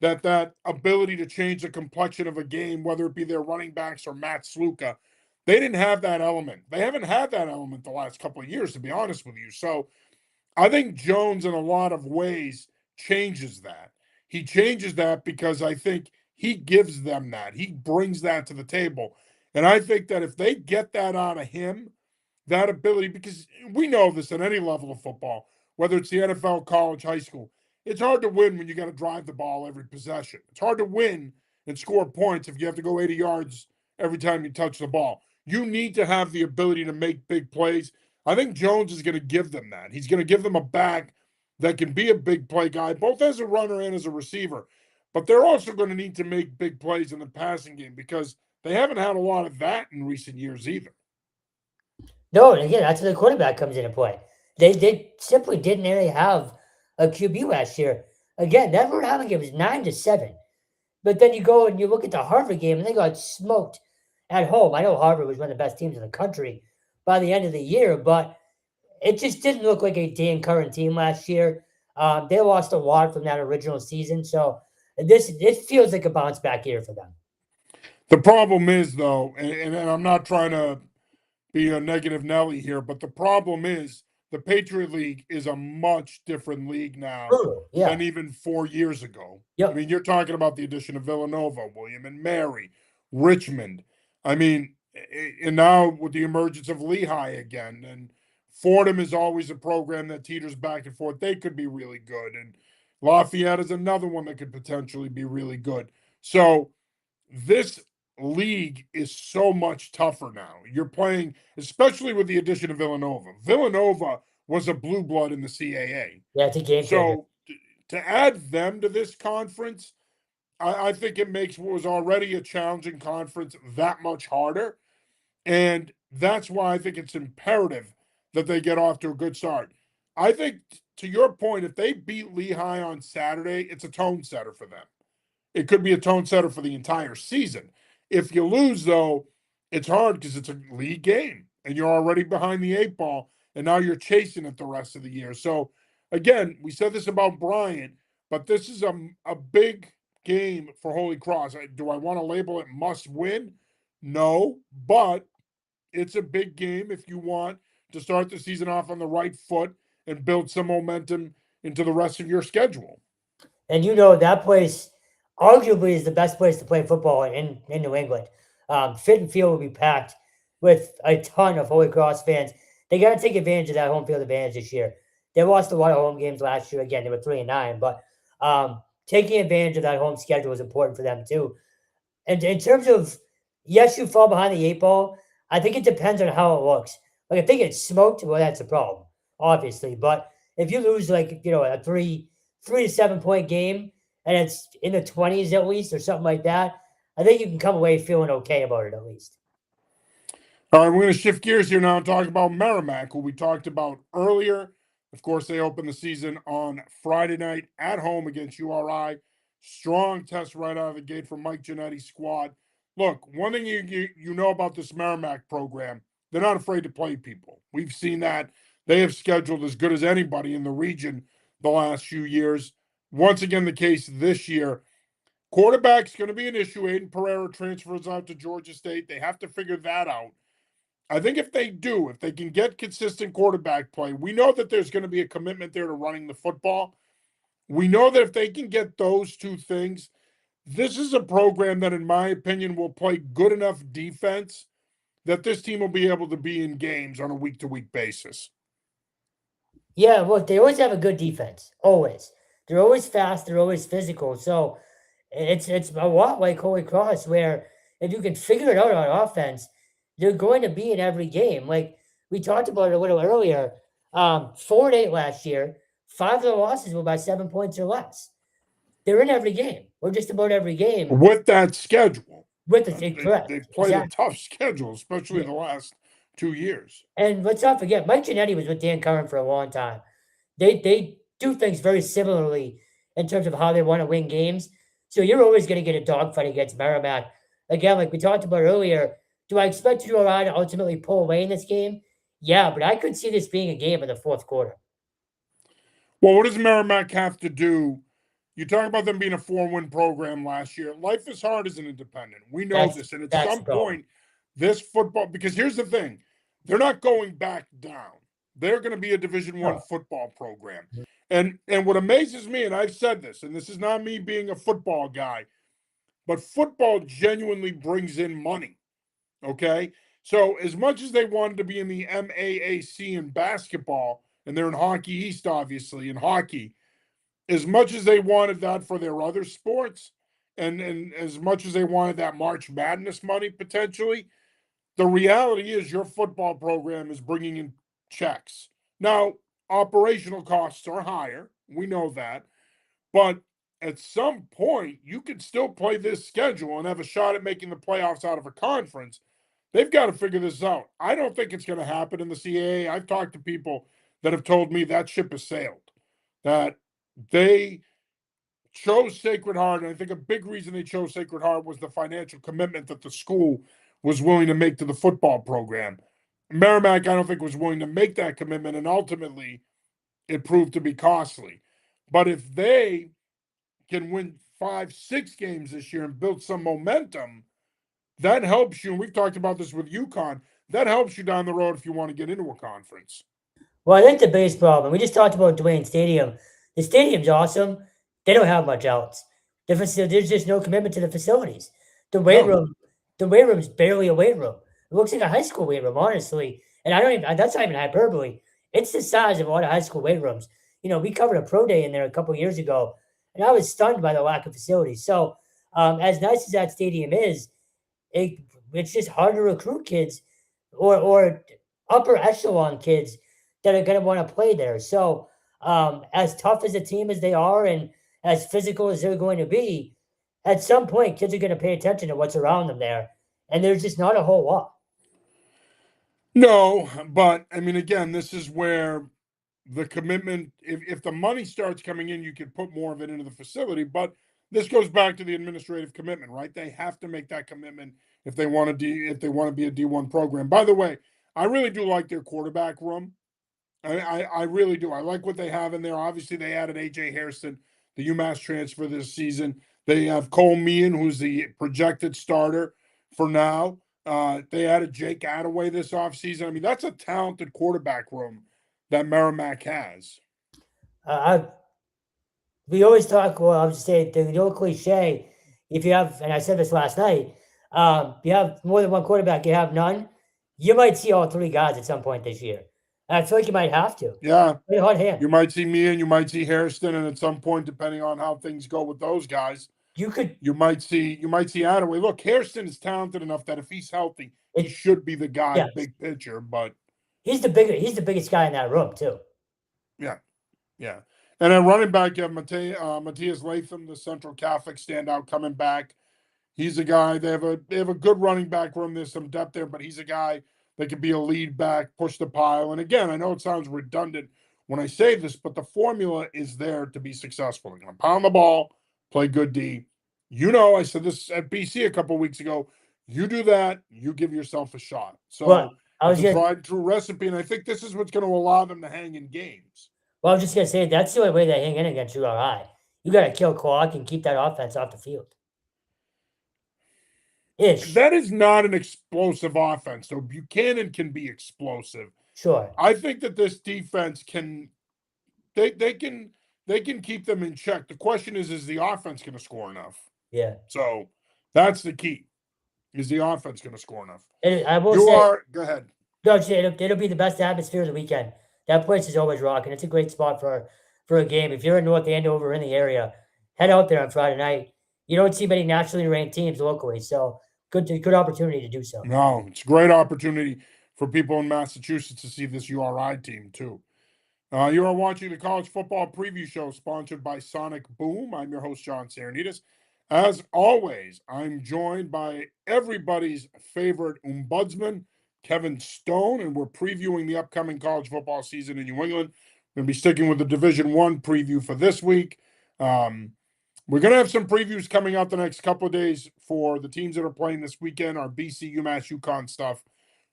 that ability to change the complexion of a game, whether it be their running backs or Matt Sluka, they didn't have that element. They haven't had that element the last couple of years, to be honest with you. So I think Jones, in a lot of ways, changes that. He changes that because I think he gives them that. He brings that to the table. And I think that if they get that out of him, that ability, because we know this at any level of football, whether it's the NFL, college, high school, it's hard to win when you got to drive the ball every possession. It's hard to win and score points if you have to go 80 yards every time you touch the ball. You need to have the ability to make big plays. I think Jones is going to give them that. He's going to give them a back that can be a big play guy, both as a runner and as a receiver. But they're also going to need to make big plays in the passing game because they haven't had a lot of that in recent years either. No, and again, that's where the quarterback comes into play. They simply didn't really have a QB last year. Again, that Rhode Island game was 9-7. But then you go and you look at the Harvard game and they got smoked at home. I know Harvard was one of the best teams in the country by the end of the year, but it just didn't look like a Dan Curran team last year. They lost a lot from that original season, so this feels like a bounce back year for them. The problem is, though, and I'm not trying to be a negative Nelly here, but the problem is the Patriot League is a much different league now Brutal, than yeah, even 4 years ago. I yep. mean, you're talking about the addition of Villanova, William and Mary, Richmond. I mean, and now with the emergence of Lehigh again, and Fordham is always a program that teeters back and forth. They could be really good, and Lafayette is another one that could potentially be really good. So this league is so much tougher now. You're playing, especially with the addition of Villanova. Villanova was a blue blood in the CAA. Yeah, it's a game changer. So to add them to this conference, I think it makes what was already a challenging conference that much harder. And that's why I think it's imperative that they get off to a good start. I think, to your point, if they beat Lehigh on Saturday, it's a tone setter for them. It could be a tone setter for the entire season. If you lose, though, it's hard because it's a league game and you're already behind the eight ball, and now you're chasing it the rest of the year. So, again, we said this about Bryant, but this is a big game for Holy Cross. Do I want to label it must win? No, but it's a big game if you want to start the season off on the right foot and build some momentum into the rest of your schedule. And that place arguably is the best place to play football in New England. Fit and Field will be packed with a ton of Holy Cross fans. They got to take advantage of that home field advantage this year. They lost a lot of home games last year. Again, they were 3-9, but taking advantage of that home schedule is important for them too. And in terms of, yes, you fall behind the eight ball. I think it depends on how it looks. Like if they get smoked, well, that's a problem, obviously. But if you lose like a 3 to 7 point game and it's in the 20s at least or something like that, I think you can come away feeling okay about it at least. All right, we're going to shift gears here now and talk about Merrimack, who we talked about earlier. Of course, they opened the season on Friday night at home against URI. Strong test right out of the gate from Mike Ginetti's squad. Look, one thing you know about this Merrimack program, they're not afraid to play people. We've seen that. They have scheduled as good as anybody in the region the last few years. Once again, the case this year. Quarterback's going to be an issue. Aiden Pereira transfers out to Georgia State. They have to figure that out. I think if they do, if they can get consistent quarterback play, we know that there's going to be a commitment there to running the football. We know that if they can get those two things, this is a program that, in my opinion, will play good enough defense that this team will be able to be in games on a week-to-week basis. Yeah, well, they always have a good defense. Always. They're always fast. They're always physical. So it's a lot like Holy Cross, where if you can figure it out on offense, they're going to be in every game. Like we talked about it a little earlier. 4-8 last year. 5 of the losses were by 7 points or less. They're in every game, or just about every game. With that schedule, With the correct. they played Exactly. a tough schedule, especially the last 2 years. And let's not forget, Mike Ginetti was with Dan Curran for a long time. They do things very similarly in terms of how they want to win games. So you're always going to get a dogfight against Merrimack. Again, like we talked about earlier, do I expect URI to ultimately pull away in this game? Yeah, but I could see this being a game in the fourth quarter. Well, what does Merrimack have to do? You talk about them being a 4-win program last year. Life is hard as an independent. We know this. And at some point, this football, because here's the thing, they're not going back down. They're going to be a Division I football program. And what amazes me, and I've said this, and this is not me being a football guy, but football genuinely brings in money. Okay? So as much as they wanted to be in the MAAC in basketball, and they're in Hockey East, obviously, in hockey, as much as they wanted that for their other sports, and as much as they wanted that March Madness money potentially, the reality is your football program is bringing in checks. Now, operational costs are higher. We know that. But at some point, you could still play this schedule and have a shot at making the playoffs out of a conference. They've got to figure this out. I don't think it's going to happen in the CAA. I've talked to people that have told me that ship has sailed, that they chose Sacred Heart. And I think a big reason they chose Sacred Heart was the financial commitment that the school was willing to make to the football program. Merrimack, I don't think, was willing to make that commitment, and ultimately it proved to be costly. But if they can win 5-6 games this year and build some momentum, that helps you. And we've talked about this with UConn. That helps you down the road if you want to get into a conference. Well, I think the biggest problem, we just talked about Dwayne Stadium. The stadium's awesome. They don't have much else. There's just no commitment to the facilities. The weight room's barely a weight room. It looks like a high school weight room, honestly. And I don't even, that's not even hyperbole. It's the size of a lot of high school weight rooms. You know, we covered a pro day in there a couple of years ago, and I was stunned by the lack of facilities. So, as nice as that stadium is, it's just hard to recruit kids or upper echelon kids that are going to want to play there. So, as tough as a team as they are and as physical as they're going to be, at some point, kids are going to pay attention to what's around them there. And there's just not a whole lot. No, but I mean, again, this is where the commitment, if the money starts coming in, you could put more of it into the facility. But this goes back to the administrative commitment, right? They have to make that commitment if they want to be a D1 program. By the way, I really do like their quarterback room. I really do. I like what they have in there. Obviously, they added AJ Hairston, the UMass transfer this season. They have Cole Meehan, who's the projected starter for now. They added Jake Attaway this offseason. I mean, that's a talented quarterback room that Merrimack has. We always talk, well, I would say the old cliche, if you have, and I said this last night, you have more than one quarterback, you have none, you might see all three guys at some point this year. I feel like you might have to. Yeah. Hot hand. You might see Meehan, you might see Hairston, and at some point, depending on how things go with those guys, you might see Attaway. Look, Hairston is talented enough that if he's healthy, he should be the guy, big picture, but he's the biggest guy in that room, too. Yeah. Yeah. And at running back, you have Matthias Latham, the Central Catholic standout, coming back. He's a guy, they have a good running back room. There's some depth there, but he's a guy that could be a lead back, push the pile. And again, I know it sounds redundant when I say this, but the formula is there to be successful. They're going to pound the ball, play good D. You know, I said this at BC a couple weeks ago. You do that, you give yourself a shot. Well, So I it's was a gonna tried and true recipe, and I think this is what's going to allow them to hang in games. well, I was just gonna say that's the only way they hang in against URI. You gotta kill clock and keep that offense off the field. Ish. That is not an explosive offense, though. Buchanan can be explosive. Sure. I think that this defense can they can keep them in check. The question is the offense going to score enough? Yeah. So that's the key. Is the offense going to score enough? And I will You say, are go ahead. no, it'll be the best atmosphere of the weekend. That place is always rocking. It's a great spot for a game. If you're in North Andover in the area, head out there on Friday night. You don't see many nationally ranked teams locally, so good opportunity to do so. No, it's a great opportunity for people in Massachusetts to see this URI team too. You are watching the College Football Preview Show sponsored by Sonic Boom. I'm your host, John Sarianides. As always, I'm joined by everybody's favorite ombudsman, Kevin Stone, and we're previewing the upcoming college football season in New England. We're going to be sticking with the Division One preview for this week. We're going to have some previews coming out the next couple of days for the teams that are playing this weekend. Our BC, UMass, UConn stuff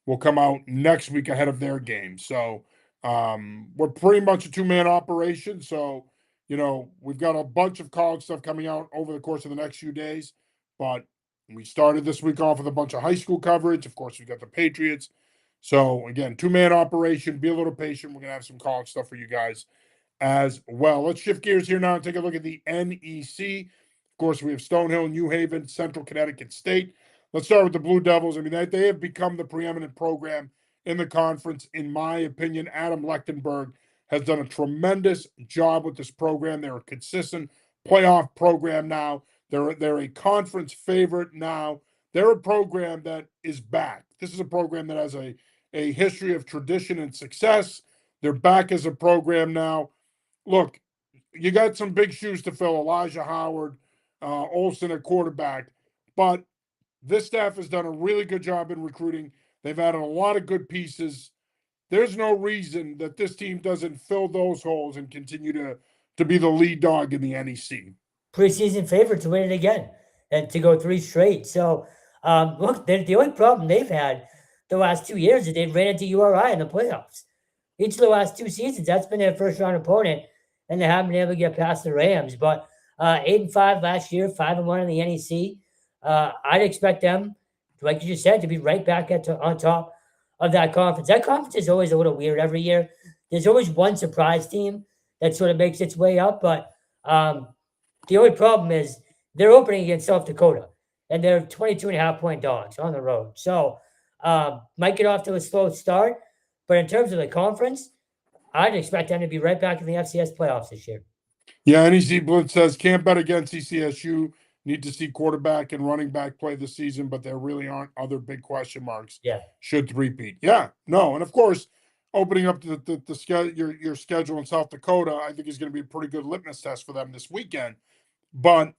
will come out next week ahead of their game. So we're pretty much a two-man operation. So, we've got a bunch of college stuff coming out over the course of the next few days. But we started this week off with a bunch of high school coverage. Of course, we've got the Patriots. So, again, two-man operation. Be a little patient. We're going to have some college stuff for you guys as well. Let's shift gears here now and take a look at the NEC. Of course, we have Stonehill, New Haven, Central Connecticut State. Let's start with the Blue Devils. I mean, they have become the preeminent program in the conference, in my opinion. Adam Lechtenberg has done a tremendous job with this program. They're a consistent playoff program now. They're a conference favorite now. They're a program that is back. This is a program that has a history of tradition and success. They're back as a program now. Look, you got some big shoes to fill. Elijah Howard, Olson at quarterback, but this staff has done a really good job in recruiting. They've added a lot of good pieces. There's no reason that this team doesn't fill those holes and continue to be the lead dog in the NEC. Preseason favorite to win it again and to go three straight. So, look, the only problem they've had the last 2 years is they've ran into URI in the playoffs. Each of the last two seasons, that's been their first round opponent, and they haven't been able to get past the Rams. But 8-5 last year, 5-1 in the NEC. I'd expect them, like you just said, to be right back on top of that conference. That conference is always a little weird every year. There's always one surprise team that sort of makes its way up, but the only problem is they're opening against South Dakota, and they're 22.5-point dogs on the road. So might get off to a slow start, but in terms of the conference, I'd expect them to be right back in the FCS playoffs this year. Yeah, NEC Blitz says can't bet against CCSU. Need to see quarterback and running back play this season, but there really aren't other big question marks. Yeah. Should three-peat. Yeah, no, and of course, opening up your schedule in South Dakota, I think is going to be a pretty good litmus test for them this weekend. But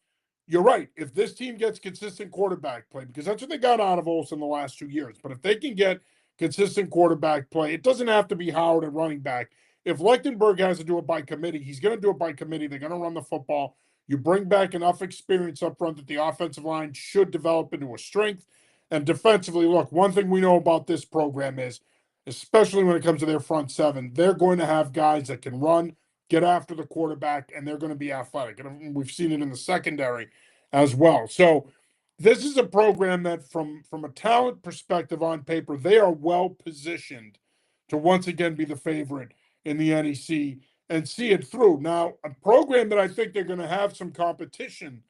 you're right. If this team gets consistent quarterback play, because that's what they got out of Olsen the last 2 years, but if they can get consistent quarterback play, it doesn't have to be Howard at running back. If Lechtenberg has to do it by committee, he's going to do it by committee. They're going to run the football. You bring back enough experience up front that the offensive line should develop into a strength. And defensively, look, one thing we know about this program is, especially when it comes to their front seven, they're going to have guys that can run, get after the quarterback, and they're going to be athletic. And we've seen it in the secondary as well. So this is a program that from a talent perspective on paper, they are well positioned to once again be the favorite in the NEC and see it through. Now, a program that I think they're going to have some competition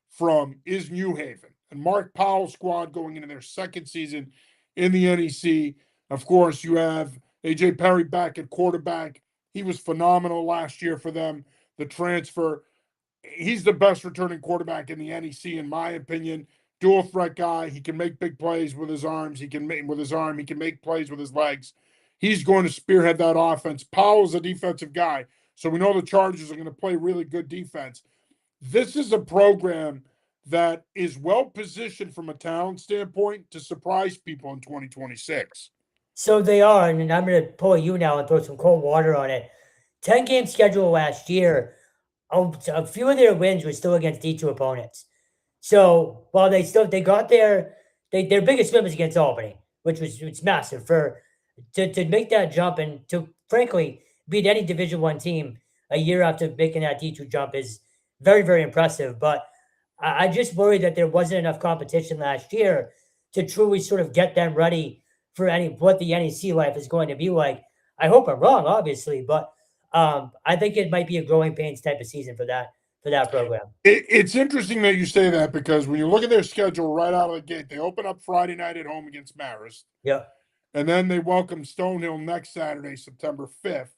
from is New Haven. And Mark Powell's squad going into their second season in the NEC. Of course, you have AJ Perry back at quarterback. He was phenomenal last year for them. The transfer, he's the best returning quarterback in the NEC, in my opinion. Dual threat guy. He can make big plays with his arms. He can make plays with his legs. He's going to spearhead that offense. Powell's a defensive guy, so we know the Chargers are going to play really good defense. This is a program that is well positioned from a talent standpoint to surprise people in 2026. So they are, and I'm going to pull you now and throw some cold water on it. 10-game schedule last year. a few of their wins were still against D2 opponents. So while they got their biggest win was against Albany, which was it's massive for to make that jump and to frankly beat any Division 1 team a year after making that D2 jump is very, very impressive. But I just worry that there wasn't enough competition last year to truly sort of get them ready for any what the NEC life is going to be like. I hope I'm wrong, obviously, but I think it might be a growing pains type of season for that program. It's interesting that you say that because when you look at their schedule right out of the gate, they open up Friday night at home against Marist. Yeah. And then they welcome Stonehill next Saturday, September 5th.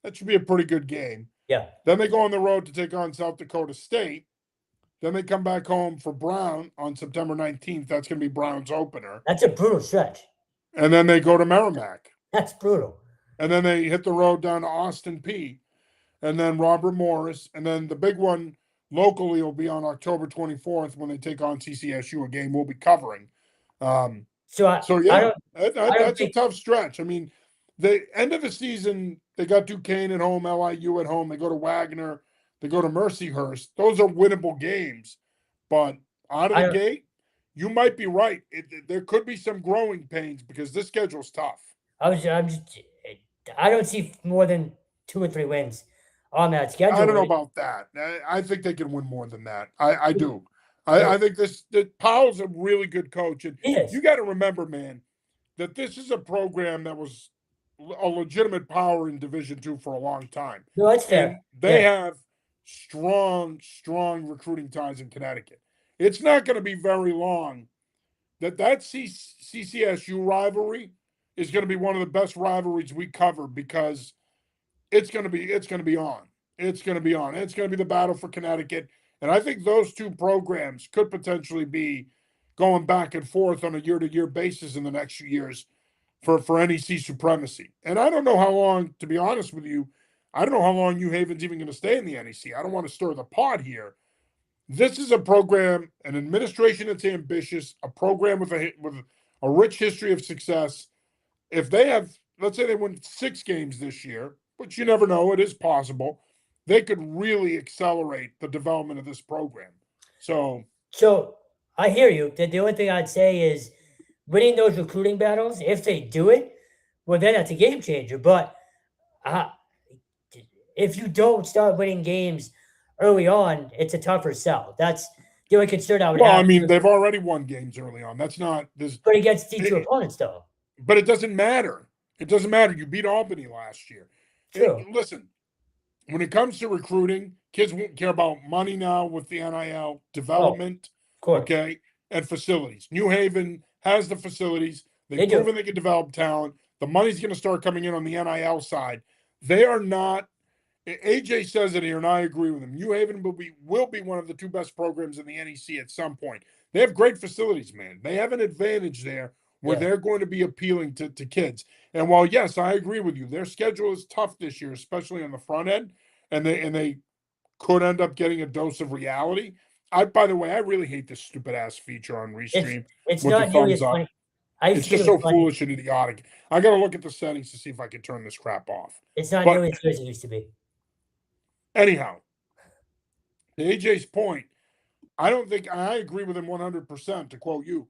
That should be a pretty good game. Yeah. Then they go on the road to take on South Dakota State. Then they come back home for Brown on September 19th. That's going to be Brown's opener. That's a brutal stretch. And then they go to Merrimack. That's brutal. And then they hit the road down to Austin P. And then Robert Morris. And then the big one locally will be on October 24th when they take on CCSU, a game we'll be covering. That's a tough stretch. I mean, the end of the season, they got Duquesne at home, LIU at home. They go to Wagner. They go to Mercyhurst. Those are winnable games. But out of the gate, you might be right. There could be some growing pains because this schedule's tough. I don't see more than 2 or 3 wins on that schedule. I don't know about that. I think they can win more than that. I do. I think Powell's a really good coach. And you got to remember, man, that this is a program that was a legitimate power in Division II for a long time. No, that's fair. And they have strong recruiting ties in Connecticut. It's not going to be very long that CCSU rivalry is going to be one of the best rivalries we cover because it's going to be on. It's going to be on. It's going to be the battle for Connecticut. And I think those two programs could potentially be going back and forth on a year-to-year basis in the next few years for NEC supremacy. And I don't know how long, to be honest with you, I don't know how long New Haven's even going to stay in the NEC. I don't want to stir the pot here. This is a program, an administration that's ambitious, a program with a rich history of success. If they have, let's say they win 6 games this year, which you never know, it is possible, they could really accelerate the development of this program. So I hear you. The only thing I'd say is winning those recruiting battles, if they do it, well, then that's a game changer. But if you don't start winning games early on, it's a tougher sell. That's the only concern I would have. Well, I mean, they've already won games early on. That's not this. But against D2 opponents, though. But it doesn't matter. It doesn't matter. You beat Albany last year. True. Listen, when it comes to recruiting, kids won't care about money now with the NIL development, okay, and facilities. New Haven has the facilities. They've proven they can develop talent. The money's going to start coming in on the NIL side. They are not. AJ says it here, and I agree with him. New Haven will be one of the 2 best programs in the NEC at some point. They have great facilities, man. They have an advantage there where they're going to be appealing to kids. And while, yes, I agree with you, their schedule is tough this year, especially on the front end, and they could end up getting a dose of reality. By the way, I really hate this stupid ass feature on Restream. It's not nearly as funny. It's just so foolish and idiotic. I got to look at the settings to see if I can turn this crap off. It's not nearly as good as it used to be. Anyhow, to AJ's point, I agree with him 100%, to quote you.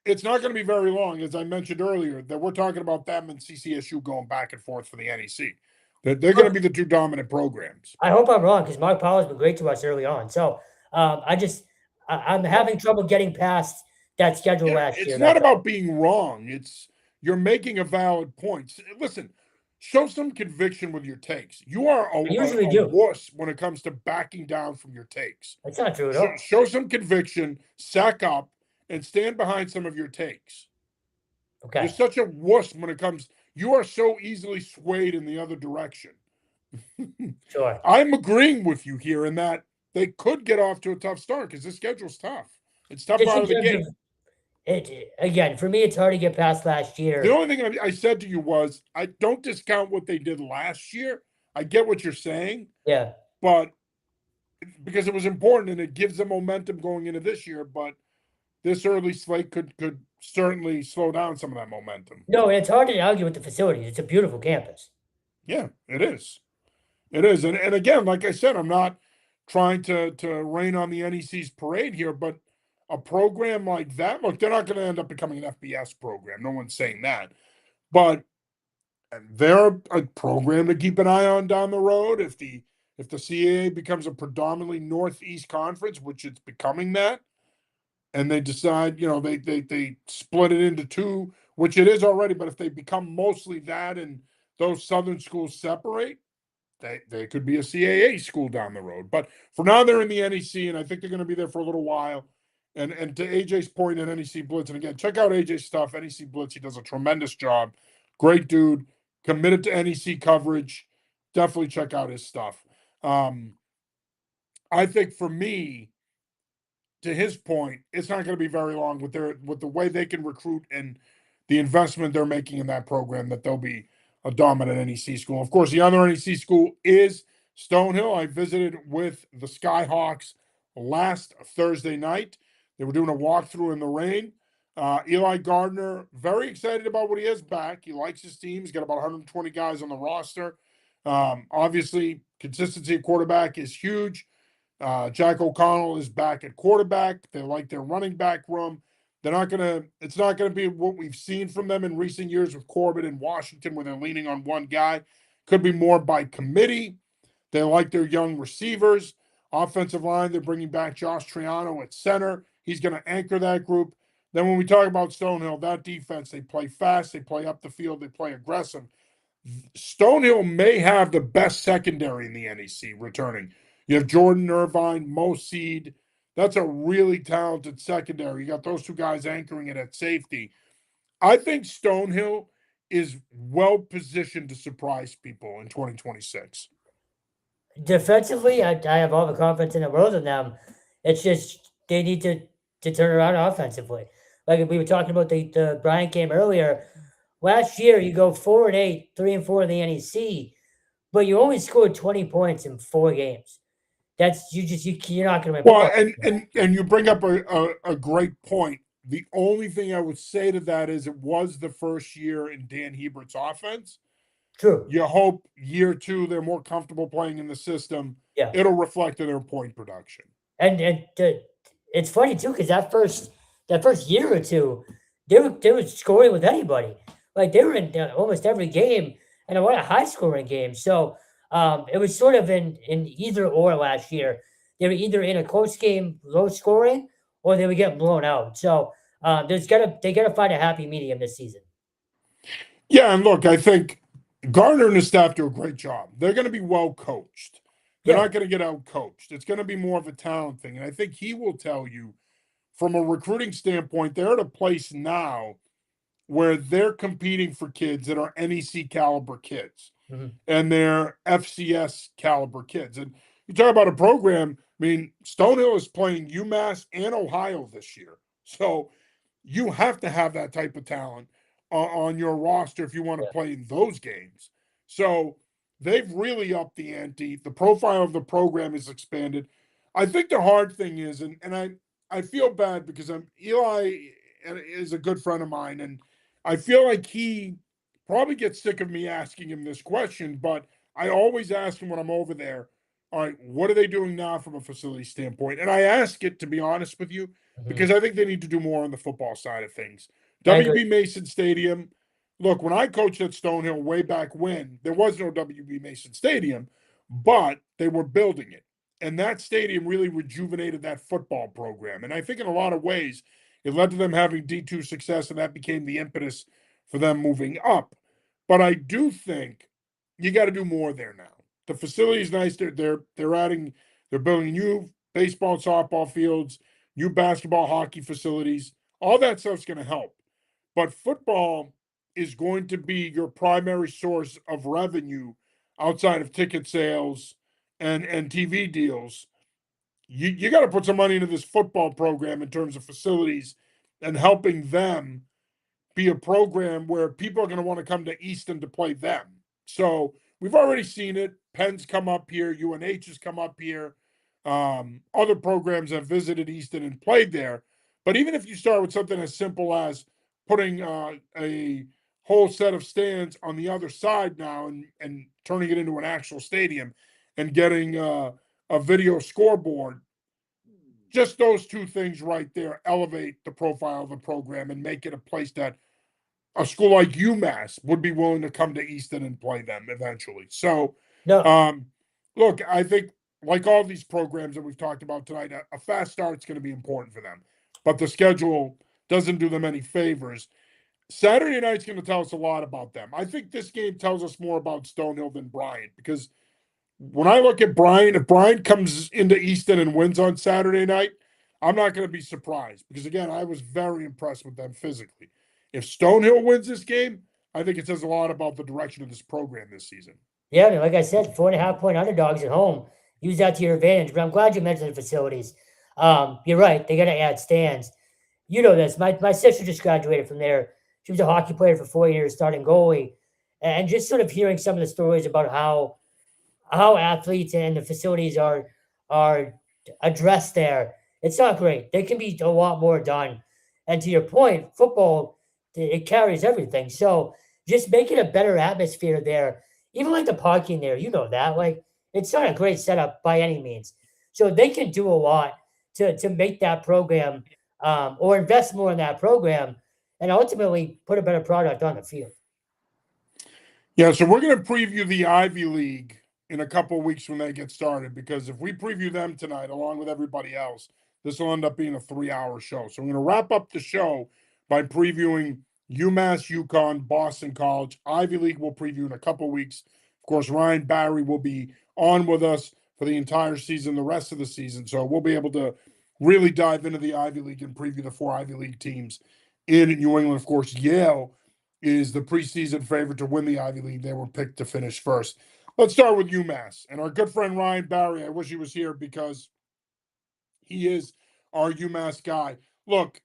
It's not going to be very long, as I mentioned earlier, that we're talking about them and CCSU going back and forth for the NEC. They're going to be the 2 dominant programs. I hope I'm wrong because Mark Powell's been great to us early on. So I'm having trouble getting past that schedule last year. It's not about being wrong. You're making a valid point. Listen, show some conviction with your takes. You are a wuss when it comes to backing down from your takes. That's not true at all. Show some conviction, sack up, and stand behind some of your takes. Okay. You're such a wuss when it comes. You are so easily swayed in the other direction. Sure. I'm agreeing with you here in that they could get off to a tough start because the schedule's tough. It's tough out of the gate. Again, for me, it's hard to get past last year. The only thing I said to you was, I don't discount what they did last year. I get what you're saying. Yeah. But because it was important and it gives them momentum going into this year, but this early slate could certainly slow down some of that momentum. No, and it's hard to argue with the facilities. It's a beautiful campus. Yeah, it is. It is. And again, like I said, I'm not trying to rain on the NEC's parade here, but a program like that, look, they're not going to end up becoming an FBS program. No one's saying that, but they're a program to keep an eye on down the road. If the CAA becomes a predominantly Northeast conference, which it's becoming that, and they decide, they split it into two, which it is already, but if they become mostly that and those southern schools separate, they could be a CAA school down the road. But for now, they're in the NEC, and I think they're going to be there for a little while. And to AJ's point in NEC Blitz, and again, check out AJ's stuff, NEC Blitz. He does a tremendous job. Great dude, committed to NEC coverage. Definitely check out his stuff. I think for me, to his point, it's not going to be very long with the way they can recruit and the investment they're making in that program that they'll be a dominant NEC school. Of course, the other NEC school is Stonehill. I visited with the Skyhawks last Thursday night. They were doing a walkthrough in the rain. Eli Gardner, very excited about what he has back. He likes his team. He's got about 120 guys on the roster. Obviously, consistency at quarterback is huge. Jack O'Connell is back at quarterback. They like their running back room. It's not gonna be what we've seen from them in recent years with Corbett and Washington, where they're leaning on one guy. Could be more by committee. They like their young receivers. Offensive line, they're bringing back Josh Triano at center. He's going to anchor that group. Then when we talk about Stonehill, that defense, they play fast, they play up the field, they play aggressive. Stonehill may have the best secondary in the NEC returning. You have Jordan Irvine, Mo Seed. That's a really talented secondary. You got those two guys anchoring it at safety. I think Stonehill is well positioned to surprise people in 2026. Defensively, I have all the confidence in the world in them. It's just they need to turn around offensively. Like we were talking about the Bryant game earlier. Last year, you go 4-8, 3-4 in the NEC, but you only scored 20 points in 4 games. That's you're not going to win Well, football. and you bring up a great point. The only thing I would say to that is it was the first year in Dan Hebert's offense. True. You hope year two they're more comfortable playing in the system. Yeah. It'll reflect in their point production. And it's funny too because that first year or two, they were scoring with anybody. Like they were in almost every game, and a lot of high scoring games. So it was sort of in either or last year. They were either in a close game, low scoring, or they would get blown out. So they gotta find a happy medium this season. Yeah, and look, I think Garner and his staff do a great job. They're going to be well coached. They're Yeah. not going to get out coached. It's going to be more of a talent thing. And I think he will tell you from a recruiting standpoint, they're at a place now where they're competing for kids that are NEC caliber kids Mhm. and they're FCS caliber kids. And you talk about a program, I mean, Stonehill is playing UMass and Ohio this year. So you have to have that type of talent on your roster if you want to Yeah. play in those games. So they've really upped the ante. The profile of the program is expanded. I think the hard thing is, and I feel bad because Eli is a good friend of mine, and I feel like he probably gets sick of me asking him this question, but I always ask him when I'm over there, all right, what are they doing now from a facility standpoint? And I ask it, to be honest with you, Mhm. because I think they need to do more on the football side of things. I agree. WB Mason Stadium. Look, when I coached at Stonehill way back when, there was no WB Mason Stadium, but they were building it. And that stadium really rejuvenated that football program. And I think in a lot of ways, it led to them having D2 success, and that became the impetus for them moving up. But I do think you got to do more there now. The facility is nice. They're adding, they're building new baseball and softball fields, new basketball, hockey facilities. All that stuff's going to help. But football is going to be your primary source of revenue outside of ticket sales and TV deals. You got to put some money into this football program in terms of facilities and helping them be a program where people are going to want to come to Easton to play them. So we've already seen it. Penn's come up here, UNH has come up here. Other programs have visited Easton and played there. But even if you start with something as simple as putting a whole set of stands on the other side now and turning it into an actual stadium and getting a video scoreboard, just those two things right there elevate the profile of the program and make it a place that a school like UMass would be willing to come to Easton and play them eventually. So, No, look, I think like all these programs that we've talked about tonight, a fast start is going to be important for them, but the schedule doesn't do them any favors. Saturday night's going to tell us a lot about them. I think this game tells us more about Stonehill than Bryant because when I look at Bryant, if Bryant comes into Easton and wins on Saturday night, I'm not going to be surprised because, again, I was very impressed with them physically. If Stonehill wins this game, I think it says a lot about the direction of this program this season. yeah, I mean, like I said, 4.5 point underdogs at home. Use that to your advantage. But I'm glad you mentioned the facilities. You're right. They got to add stands. You know this. My sister just graduated from there. She was a hockey player for 4 years, starting goalie, and just sort of hearing some of the stories about how athletes and the facilities are addressed there. It's not great. There can be a lot more done. And to your point, football it carries everything. So just making a better atmosphere there, even like the parking there, you know that. Like it's not a great setup by any means. So they can do a lot to make that program or invest more in that program and ultimately put a better product on the field. Yeah, so we're going to preview the Ivy League in a couple of weeks when they get started because if we preview them tonight along with everybody else, this will end up being a 3-hour show. So we're going to wrap up the show by previewing UMass, UConn, Boston College. Ivy League we'll preview in a couple of weeks. Of course, Ryan Barry will be on with us for the entire season, the rest of the season. So we'll be able to really dive into the Ivy League and preview the 4 Ivy League teams in New England. Of course, Yale is the preseason favorite to win the Ivy League. They were picked to finish first. Let's start with UMass and our good friend Ryan Barry. I wish he was here because he is our UMass guy. Look,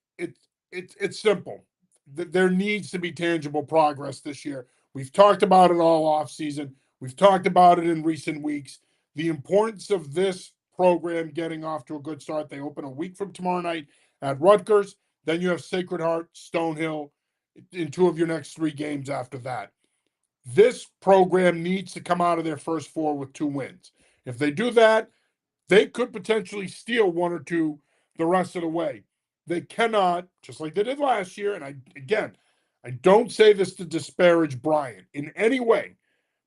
it's simple. There needs to be tangible progress this year. We've talked about it all off season. We've talked about it in recent weeks. The importance of this program getting off to a good start. They open a week from tomorrow night at Rutgers. Then you have Sacred Heart, Stonehill in 2 of your next 3 games after that. This program needs to come out of their first 4 with 2 wins. If they do that, they could potentially steal 1 or 2 the rest of the way. They cannot, just like they did last year, and I don't say this to disparage Bryant in any way,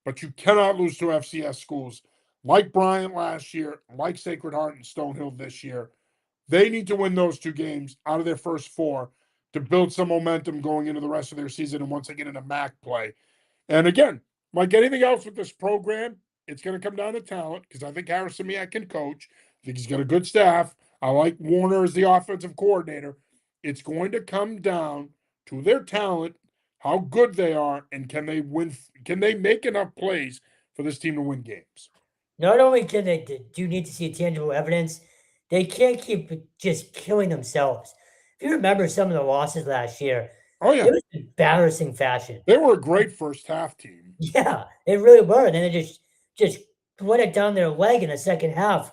but you cannot lose to FCS schools like Bryant last year, like Sacred Heart and Stonehill this year. They need to win those 2 games out of their first 4 to build some momentum going into the rest of their season and once they get into MAC play. And again, like anything else with this program, it's going to come down to talent because I think Harrison Miak can coach. I think he's got a good staff. I like Warner as the offensive coordinator. It's going to come down to their talent, how good they are, and can they win? Can they make enough plays for this team to win games? Not only can they do you need to see tangible evidence, they can't keep just killing themselves. If you remember some of the losses last year, Oh it yeah, was embarrassing fashion. they were a great first half team. Yeah, they really were. And then they just went it down their leg in the second half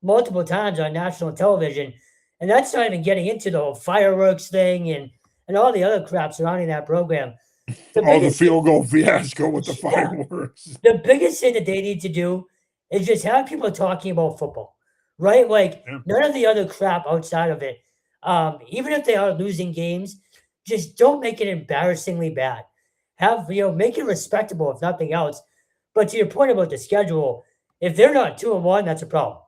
multiple times on national television. And that's not even getting into the whole fireworks thing and all the other crap surrounding that program. The Oh, the biggest field goal fiasco with the yeah, fireworks. the biggest thing that they need to do is just have people talking about football, right? Like Yeah. none of the other crap outside of it. Even if they are losing games, just don't make it embarrassingly bad. Have make it respectable if nothing else. But to your point about the schedule, if they're not 2-1, that's a problem.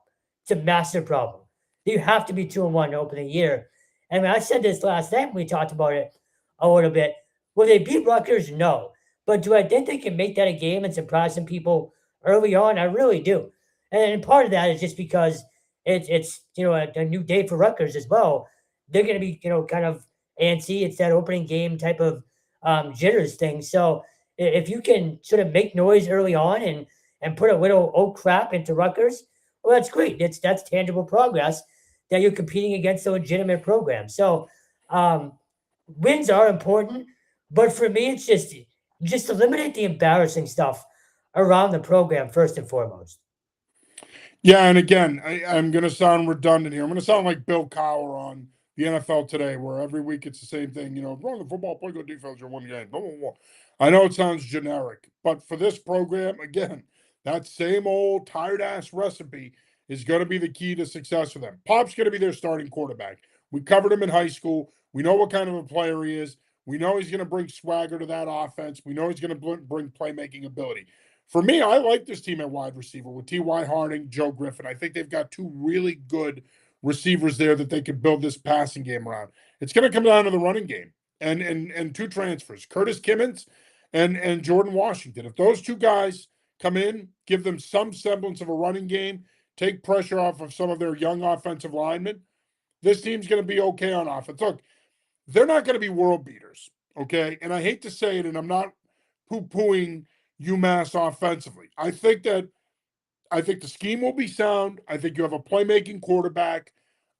It's a massive problem. You have to be 2-1 to open the year. And I said this last night when we talked about it a little bit. Will they beat Rutgers? No. But do I think they can make that a game and surprise some people early on? I really do. And part of that is just because it's a new day for Rutgers as well. They're going to be kind of antsy. It's that opening game type of jitters thing. So if you can sort of make noise early on and put a little oh crap into Rutgers, well, that's great. That's tangible progress that you're competing against a legitimate program. So um, wins are important, but for me, it's just eliminate the embarrassing stuff around the program first and foremost. Yeah, and again, I'm going to sound redundant here. I'm going to sound like Bill Cowher on the NFL Today, where every week it's the same thing. Run the football, play good defense, you're 1 game. Blah, blah, blah. I know it sounds generic, but for this program, again, that same old tired ass recipe is going to be the key to success for them. Pop's going to be their starting quarterback. We covered him in high school. We know what kind of a player he is. We know he's going to bring swagger to that offense. We know he's going to bring playmaking ability. For me, I like this team at wide receiver with T.Y. Harding, Joe Griffin. I think they've got two really good receivers there that they could build this passing game around. It's going to come down to the running game and two transfers, Curtis Kimmons and Jordan Washington. If those two guys come in, give them some semblance of a running game, take pressure off of some of their young offensive linemen, this team's going to be okay on offense. Look, they're not going to be world beaters, okay? And I hate to say it, and I'm not poo-pooing UMass offensively. I think the scheme will be sound. I think you have a playmaking quarterback.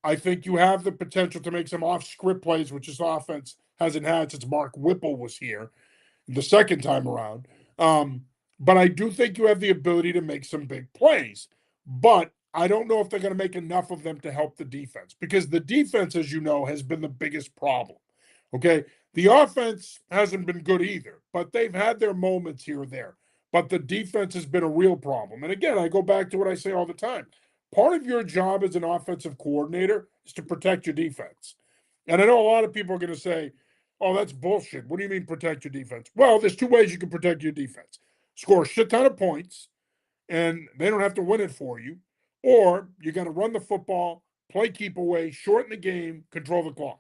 I think you have the potential to make some off-script plays, which this offense hasn't had since Mark Whipple was here the second time around. But I do think you have the ability to make some big plays. But I don't know if they're going to make enough of them to help the defense, because the defense, as you know, has been the biggest problem. Okay. The offense hasn't been good either, but they've had their moments here or there. But the defense has been a real problem. And again, I go back to what I say all the time. Part of your job as an offensive coordinator is to protect your defense. And I know a lot of people are going to say, oh, that's bullshit. What do you mean protect your defense? Well, there's two ways you can protect your defense. Score a shit ton of points, and they don't have to win it for you. Or you got to run the football, play keep away, shorten the game, control the clock.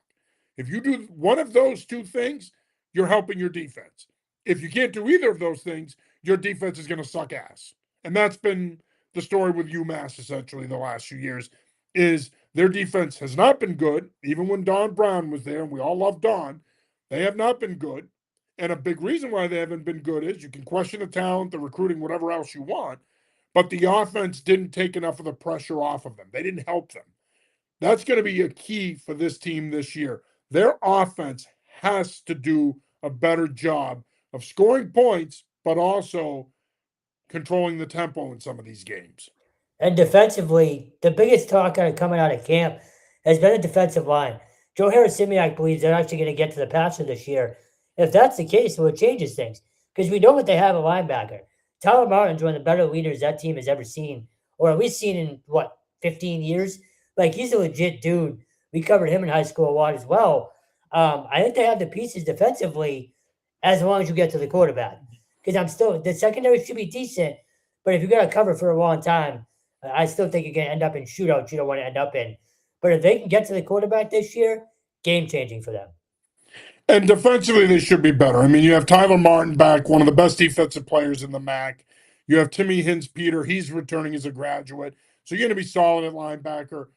If you do one of those two things, you're helping your defense. If you can't do either of those things, your defense is going to suck ass. And that's been the story with UMass essentially the last few years, is their defense has not been good. Even when Don Brown was there, and we all love Don, they have not been good. And a big reason why they haven't been good is you can question the talent, the recruiting, whatever else you want, but the offense didn't take enough of the pressure off of them. They didn't help them. That's going to be a key for this team this year. Their offense has to do a better job of scoring points, but also controlling the tempo in some of these games. And defensively, the biggest talk coming out of camp has been a defensive line. Joe Harris-Simiak believes they're actually going to get to the passer this year. If that's the case, well, it changes things, because we know what they have at linebacker. Tyler Martin's one of the better leaders that team has ever seen, or at least seen in, 15 years? Like, he's a legit dude. We covered him in high school a lot as well. I think they have the pieces defensively as long as you get to the quarterback. Because the secondary should be decent, but if you're going to cover for a long time, I still think you're going to end up in shootouts you don't want to end up in. But if they can get to the quarterback this year, game changing for them. And defensively, they should be better. I mean, you have Tyler Martin back, one of the best defensive players in the MAC. You have Timmy Hins-Peter. He's returning as a graduate. So you're going to be solid at linebacker.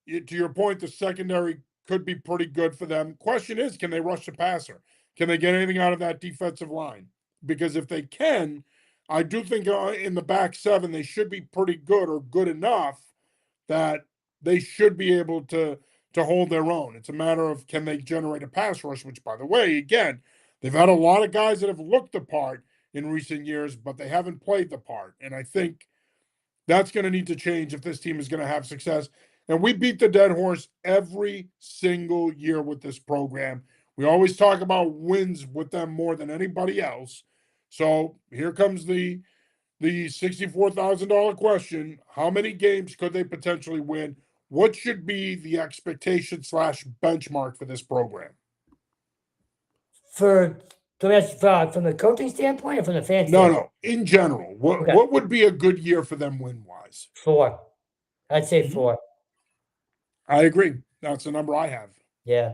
To your point, the secondary could be pretty good for them. Question is, can they rush the passer? Can they get anything out of that defensive line? Because if they can, I do think in the back seven, they should be pretty good, or good enough that they should be able to hold their own. It's a matter of, can they generate a pass rush, which, by the way, again, they've had a lot of guys that have looked the part in recent years, but they haven't played the part. And I think that's going to need to change if this team is going to have success. And we beat the dead horse every single year with this program. We always talk about wins with them more than anybody else. So here comes the $64,000 question. How many games could they potentially win? What should be the expectation / benchmark for this program? From the coaching standpoint or from the fan No, standpoint? no. In general, Okay. what would be a good year for them win wise? 4. I'd say 4. I agree. That's the number I have. Yeah.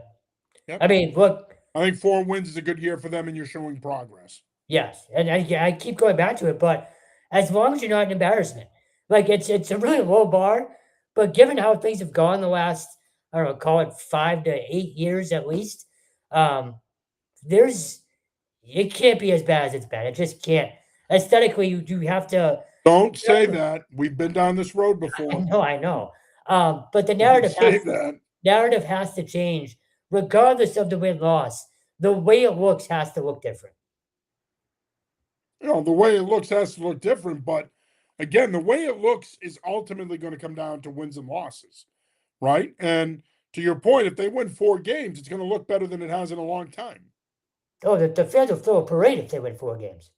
Yep. I mean, look. I think 4 wins is a good year for them, and you're showing progress. Yes, and I keep going back to it, but as long as you're not an embarrassment, like it's a really low bar, but given how things have gone the last, I don't know, call it 5 to 8 years at least, there's it can't be as bad as it's been. It just can't. Aesthetically, you do have to. Don't say that. We've been down this road before. I know. But the narrative has to change, regardless of the win loss. The way it looks has to look different. The way it looks has to look different, but again, the way it looks is ultimately going to come down to wins and losses, right? And to your point, if they win 4 games, it's going to look better than it has in a long time. Oh, the fans will throw a parade if they win 4 games.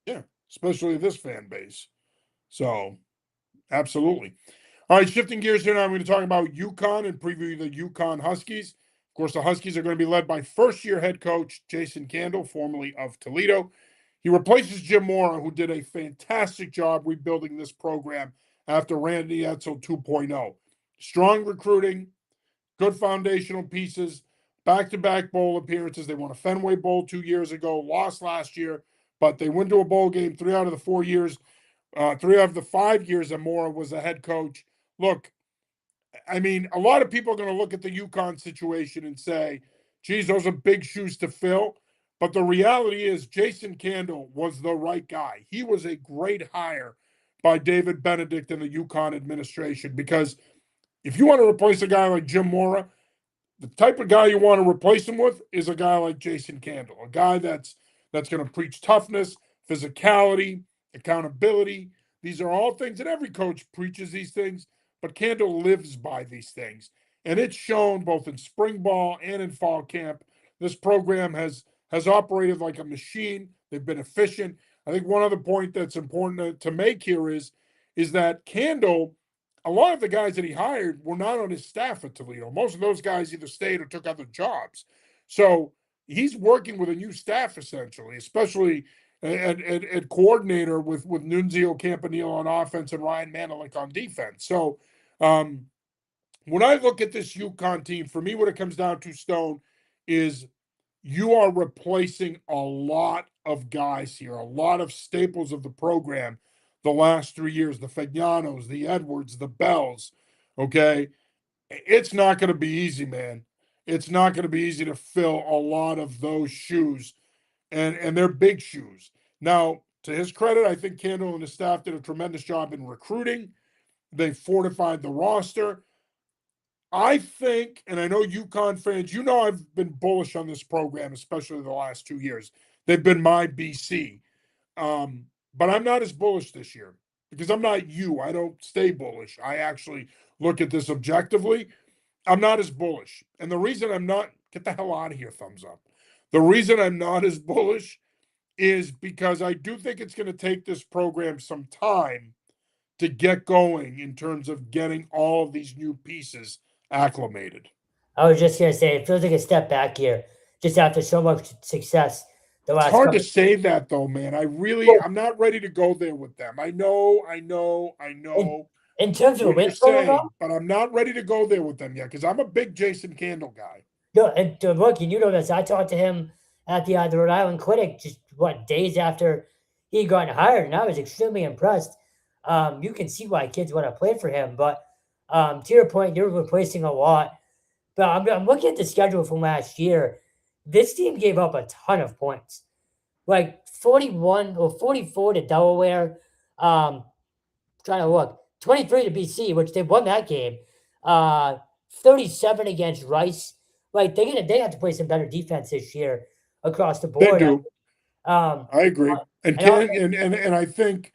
Yeah, especially this fan base. So, absolutely. All right, shifting gears here now, I'm going to talk about UConn and preview the UConn Huskies. Of course, the Huskies are going to be led by first-year head coach Jason Candle, formerly of Toledo. He replaces Jim Mora, who did a fantastic job rebuilding this program after Randy Edsel 2.0. Strong recruiting, good foundational pieces, back-to-back bowl appearances. They won a Fenway Bowl 2 years ago, lost last year, but they went to a bowl game 3 out of the 4 years. 3 out of the 5 years that Mora was the head coach. Look, I mean, a lot of people are going to look at the UConn situation and say, geez, those are big shoes to fill. But the reality is, Jason Candle was the right guy. He was a great hire by David Benedict and the UConn administration, because if you want to replace a guy like Jim Mora, the type of guy you want to replace him with is a guy like Jason Candle, a guy that's going to preach toughness, physicality, accountability. These are all things that every coach preaches these things, but Candle lives by these things. And it's shown both in spring ball and in fall camp. This program has operated like a machine. They've been efficient. I think one other point that's important to make here is that Candle, a lot of the guys that he hired were not on his staff at Toledo. Most of those guys either stayed or took other jobs. So he's working with a new staff essentially, especially at coordinator with Nunzio Campanile on offense and Ryan Manelik on defense. So when I look at this UConn team, for me, what it comes down to, Stone, is you are replacing a lot of guys here, a lot of staples of the program the last 3 years, the Fagnanos, the Edwards, the Bells. Okay. It's not going to be easy, man. It's not going to be easy to fill a lot of those shoes, and they're big shoes. Now, to his credit, I think Candle and his staff did a tremendous job in recruiting. They fortified the roster. I think, and I know UConn fans, you know I've been bullish on this program, especially the last 2 years. They've been my BC. But I'm not as bullish this year because I'm not you. I don't stay bullish. I actually look at this objectively. I'm not as bullish. And the reason I'm not, get the hell out of here, thumbs up. The reason I'm not as bullish is because I do think it's going to take this program some time to get going in terms of getting all of these new pieces acclimated. I was just gonna say it feels like a step back here, just after so much success the It's last hard to couple. say that though, man. Well, I'm not ready to go there with them. I know in, in terms of a what win you're total, though, saying, but I'm not ready to go there with them yet because I'm a big Jason Candle guy. no, and look, and you know this. I talked to him at the Rhode Island Clinic just what days after he got hired, and I was extremely impressed. You can see why kids want to play for him, but to your point, you're replacing a lot. But I'm looking at the schedule from last year. This team gave up a ton of points, like 41 or 44 to Delaware. Um, Trying to look, 23 to BC, which they won that game. Uh, 37 against Rice. Like they have to play some better defense this year across the They board. do. Um, I agree. And and also, Ken and I think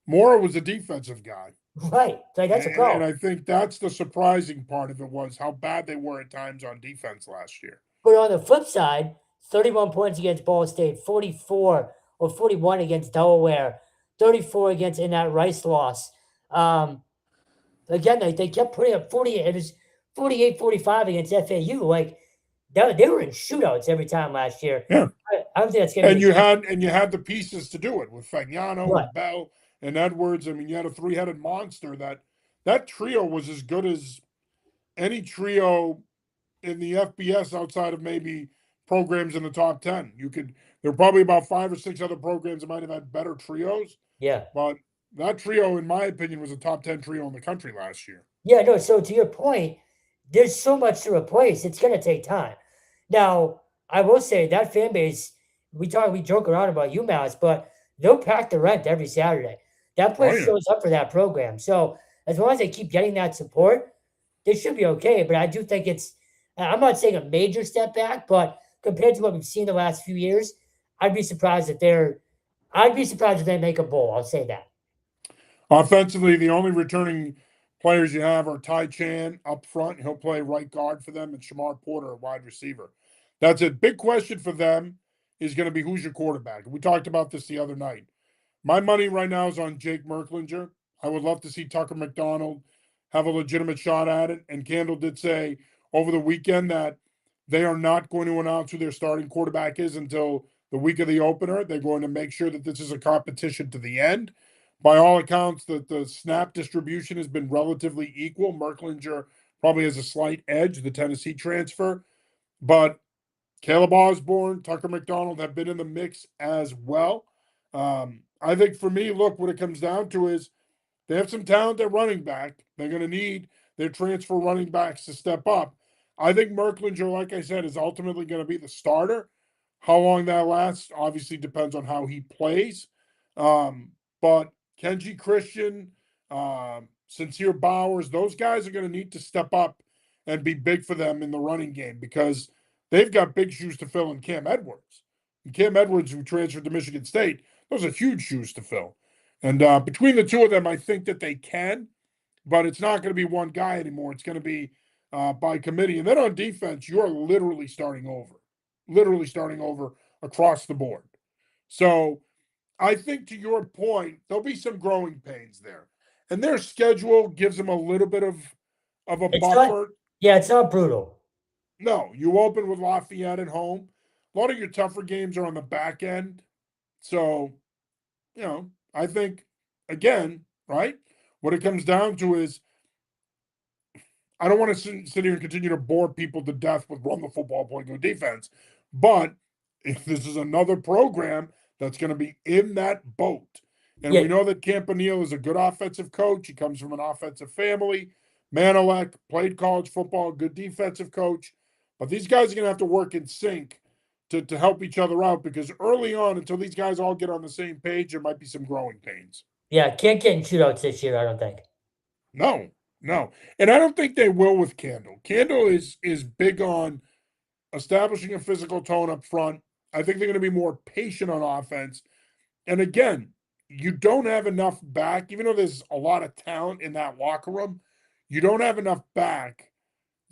Mora was a defensive guy. right, like that's a And problem. I think that's the surprising part of it was how bad they were at times on defense last year. But on the flip side, 31 points against Ball State, 44 or 41 against Delaware, 34 against in that Rice loss. Um, Again, they kept putting up 40. It was 48-45 against FAU. Like they were in shootouts every time last year. Yeah. I don't think that's going to And be you had the pieces to do it with Fagnano what. and Bell and Edwards. I mean, you had a three-headed monster that trio was as good as any trio in the FBS outside of maybe programs in the top 10. There are probably about 5 or 6 other programs that might have had better trios, Yeah. but that trio, in my opinion, was a top 10 trio in the country last year. Yeah, no, so to your point, there's so much to replace. It's going to take time. Now, I will say that fan base, we joke around about UMass, but they'll pack the rent every Saturday. That Oh, place yeah. shows up for that program. So as long as they keep getting that support, they should be okay. But I do think I'm not saying a major step back, but compared to what we've seen the last few years, I'd be surprised I'd be surprised if they make a bowl. I'll say that. Offensively, the only returning players you have are Ty Chan up front. He'll play right guard for them, and Shamar Porter, a wide receiver. That's it. Big question for them is going to be who's your quarterback. We talked about this the other night. My money right now is on Jake Merklinger. I would love to see Tucker McDonald have a legitimate shot at it. And Candle did say over the weekend that they are not going to announce who their starting quarterback is until the week of the opener. They're going to make sure that this is a competition to the end. By all accounts, the snap distribution has been relatively equal. Merklinger probably has a slight edge, the Tennessee transfer. But Caleb Osborne, Tucker McDonald have been in the mix as well. I think for me, look, what it comes down to is they have some talent at running back. They're going to need their transfer running backs to step up. I think Merklinger, like I said, is ultimately going to be the starter. How long that lasts obviously depends on how he plays. But Kenji Christian, Sincere Bowers, those guys are going to need to step up and be big for them in the running game because they've got big shoes to fill in Cam Edwards. And Cam Edwards, who transferred to Michigan State, those are huge shoes to fill. And between the two of them, I think that they can, but it's not going to be one guy anymore. It's going to be by committee. And then on defense, you are literally starting over across the board. So I think to your point, there'll be some growing pains there. And their schedule gives them a little bit of a It's not, buffer. yeah, it's not brutal. No, you open with Lafayette at home. A lot of your tougher games are on the back end. So, I think, again, right, what it comes down to is I don't want to sit here and continue to bore people to death with run the football, play good defense. But if this is another program that's going to be in that boat, and Yeah, we know that Campanile is a good offensive coach, he comes from an offensive family. Manilek played college football, good defensive coach. But these guys are going to have to work in sync to help each other out because early on, until these guys all get on the same page, there might be some growing pains. yeah, can't get in shootouts this year, I don't think. No, no. And I don't think they will with Candle. Candle is big on establishing a physical tone up front. I think they're going to be more patient on offense. And again, you don't have enough back, even though there's a lot of talent in that locker room, you don't have enough back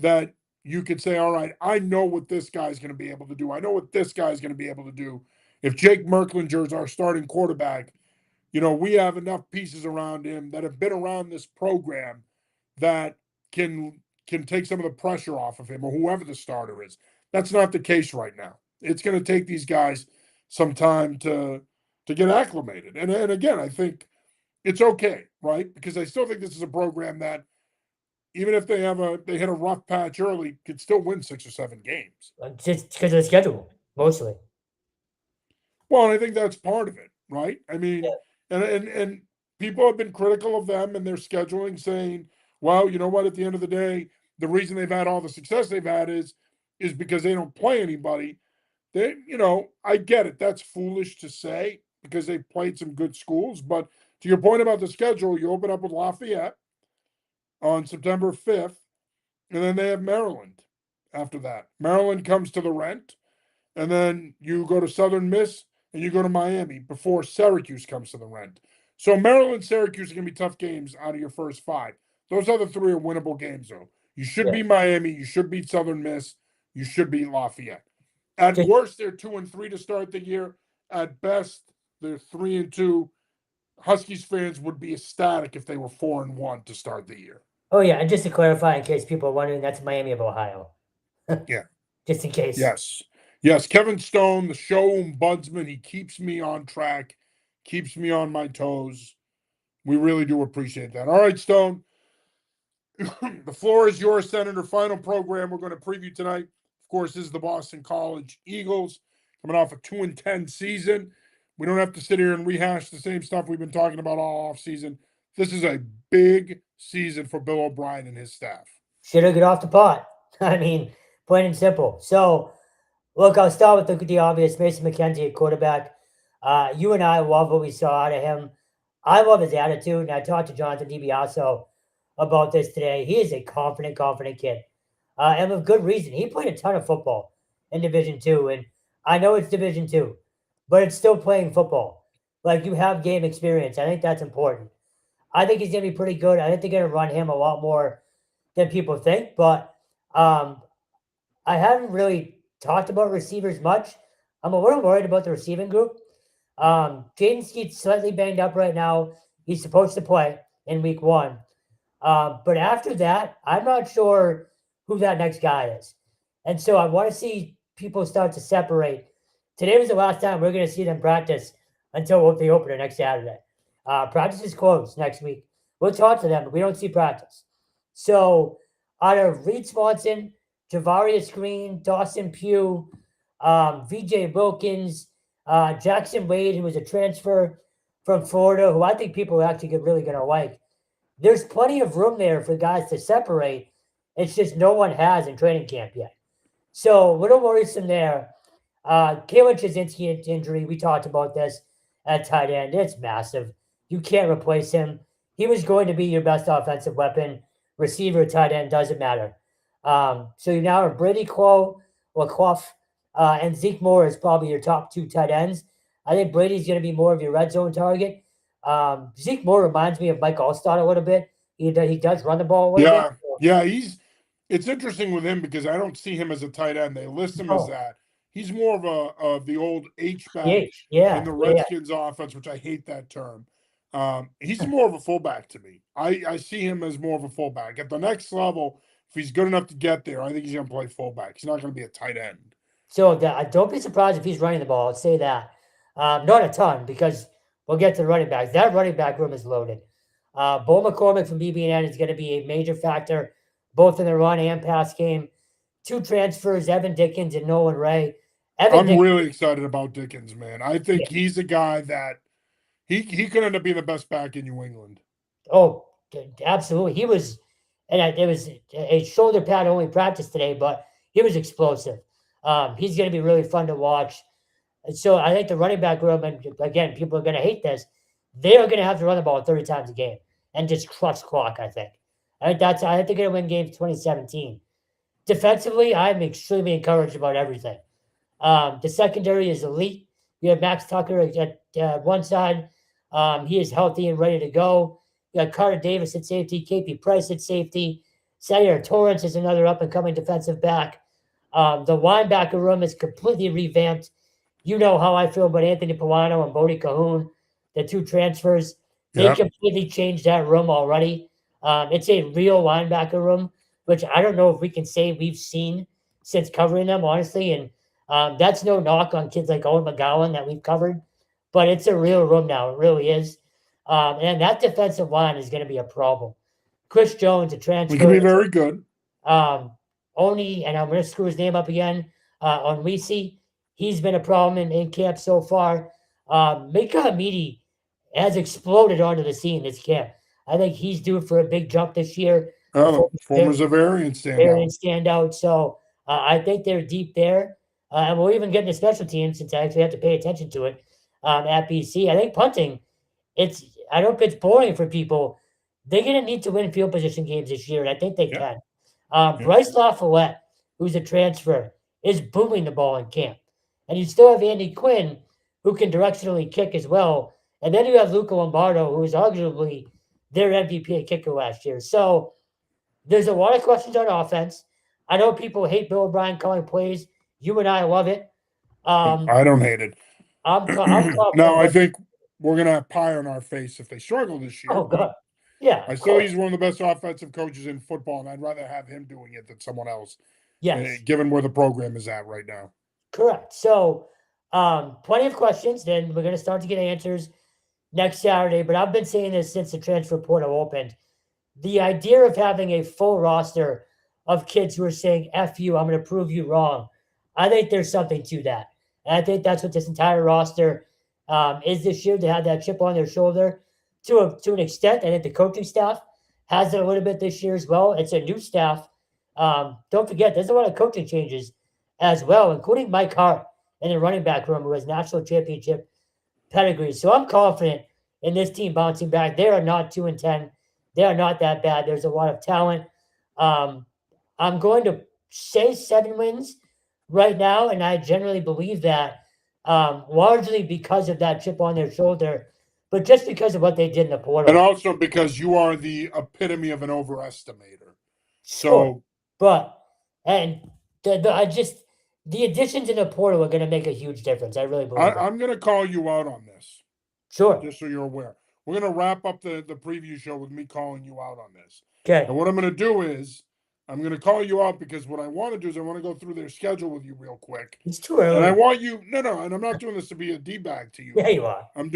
that you could say, all right, I know what this guy's going to be able to do. I know what this guy's going to be able to do. If Jake Merklinger is our starting quarterback, we have enough pieces around him that have been around this program that can take some of the pressure off of him or whoever the starter is. That's not the case right now. It's going to take these guys some time to get acclimated. And again, I think it's okay, right? Because I still think this is a program that even if they hit a rough patch early, could still win 6 or 7 games. Just because of the schedule, mostly. Well, and I think that's part of it, right? I mean, Yeah. and people have been critical of them and their scheduling, saying, well, you know what, at the end of the day, the reason they've had all the success they've had is because they don't play anybody. I get it. That's foolish to say because they've played some good schools. But to your point about the schedule, you open up with Lafayette on September 5th, and then they have Maryland after that. Maryland comes to the Rent, and then you go to Southern Miss and you go to Miami before Syracuse comes to the Rent. So Maryland, Syracuse are going to be tough games out of your first 5. Those other 3 are winnable games, though. You should Yeah. beat Miami. You should beat Southern Miss. You should beat Lafayette. At Just, worst, they're 2-3 to start the year. At best, they're 3-2. Huskies fans would be ecstatic if they were 4-1 to start the year. oh, yeah, and just to clarify, in case people are wondering, that's Miami of Ohio. Yeah. Just in case. Yes. Yes. Kevin Stone, the show ombudsman, he keeps me on track, keeps me on my toes. We really do appreciate that. All right, Stone. The floor is yours, Senator. Final program we're going to preview tonight. Of course, this is the Boston College Eagles coming off a 2-10 season. We don't have to sit here and rehash the same stuff we've been talking about all offseason. This is a big season for Bill O'Brien and his staff. Should have got off the pot. I mean, plain and simple. So, look, I'll start with the obvious. Mason McKenzie at quarterback. You and I love what we saw out of him. I love his attitude, and I talked to Jonathan DiBiaso about this today. He is a confident kid, and with good reason. He played a ton of football in Division Two, and I know it's Division Two, but it's still playing football. Like, you have game experience. I think that's important. I think he's going to be pretty good. I think they're going to run him a lot more than people think, but I haven't really talked about receivers much. I'm a little worried about the receiving group. Jaden Skeet's slightly banged up right now. He's supposed to play in week 1. But after that, I'm not sure who that next guy is. And so I want to see people start to separate. Today was the last time we're going to see them practice until the opener next Saturday. Practice is closed next week. We'll talk to them, but we don't see practice. So out of Reed Swanson, Javarius Green, Dawson Pugh, VJ Wilkins, Jackson Wade, who was a transfer from Florida, who I think people are actually really going to like. There's plenty of room there for guys to separate. It's just no one has in training camp yet. So a little worrisome there. Kalen Chazinski injury, we talked about this at tight end. It's massive. You can't replace him. He was going to be your best offensive weapon. Receiver, tight end, doesn't matter. So you now have Brady Clough, and Zeke Moore is probably your top two tight ends. I think Brady's going to be more of your red zone target. Zeke Moore reminds me of Mike Allstott a little bit. He does run the ball a little bit. Yeah, it's interesting with him because I don't see him as a tight end. They list him as that. He's more of the old H-back in the Redskins offense, which I hate that term. He's more of a fullback to me. I see him as more of a fullback. At the next level, if he's good enough to get there, I think he's going to play fullback. He's not going to be a tight end. So don't be surprised if he's running the ball. I'll say that. Not a ton because we'll get to the running backs. That running back room is loaded. Bo McCormick from BB&N is going to be a major factor, both in the run and pass game. Two transfers, Evan Dickens and Nolan Ray. I'm really excited about Dickens, man. I think he's a guy that he could end up being the best back in New England. Oh, absolutely. He was, and it was a shoulder pad only practice today, but he was explosive. He's going to be really fun to watch. And so I think the running back room, and again, people are going to hate this, they are going to have to run the ball 30 times a game and just crush clock, I think. I think they're going to win games 2017. Defensively, I'm extremely encouraged about everything. The secondary is elite. You have Max Tucker at one side. He is healthy and ready to go. You got Carter Davis at safety, KP Price at safety. Zaire Torrance is another up-and-coming defensive back. The linebacker room is completely revamped. You know how I feel about Anthony Pilano and Bodie Cahoon, the two transfers. They completely changed that room already. It's a real linebacker room, which I don't know if we can say we've seen since covering them, honestly. And that's no knock on kids like Owen McGowan that we've covered, but it's a real room now. It really is. And that defensive line is going to be a problem. Chris Jones, a transfer. He can be very good. Oni, and I'm going to screw his name up again, on Lisi. He's been a problem in camp so far. Mika Hamidi has exploded onto the scene this camp. I think he's due for a big jump this year. Former Zavarian standout. So I think they're deep there. And we'll even get into special teams since I actually have to pay attention to it at BC. I think punting, I don't think it's boring for people. They're going to need to win field position games this year, and I think they can. Bryce LaFollette, who's a transfer, is booming the ball in camp. And you still have Andy Quinn, who can directionally kick as well. And then you have Luca Lombardo, who was arguably their MVP kicker last year. So there's a lot of questions on offense. I know people hate Bill O'Brien calling plays. You and I love it. I don't hate it. I'm no, I think we're going to have pie on our face if they struggle this year. Oh, God. Yeah. I still he's one of the best offensive coaches in football, and I'd rather have him doing it than someone else. Yes. Given where the program is at right now. Correct. So, plenty of questions. Then we're going to start to get answers next Saturday. But I've been saying this since the transfer portal opened. The idea of having a full roster of kids who are saying, F you, I'm going to prove you wrong. I think there's something to that. And I think that's what this entire roster is this year. They have that chip on their shoulder to an extent. I think the coaching staff has it a little bit this year as well. It's a new staff. Don't forget, there's a lot of coaching changes as well, including Mike Hart in the running back room, who has national championship pedigree. So I'm confident in this team bouncing back. They are not 2-10. They are not that bad. There's a lot of talent. I'm going to say 7 wins right now, and I generally believe that largely because of that chip on their shoulder, but just because of what they did in the portal. And also because you are the epitome of an overestimator. So, the additions in the portal are going to make a huge difference. I really believe I'm going to call you out on this. Sure. Just so you're aware. we're gonna wrap up the preview show with me calling you out on this. Okay. And what I'm gonna do is I'm gonna call you out because what I want to do is I want to go through their schedule with you real quick. It's too And I early. want you no, and I'm not doing this to be a D-bag to you. Yeah, you are. I'm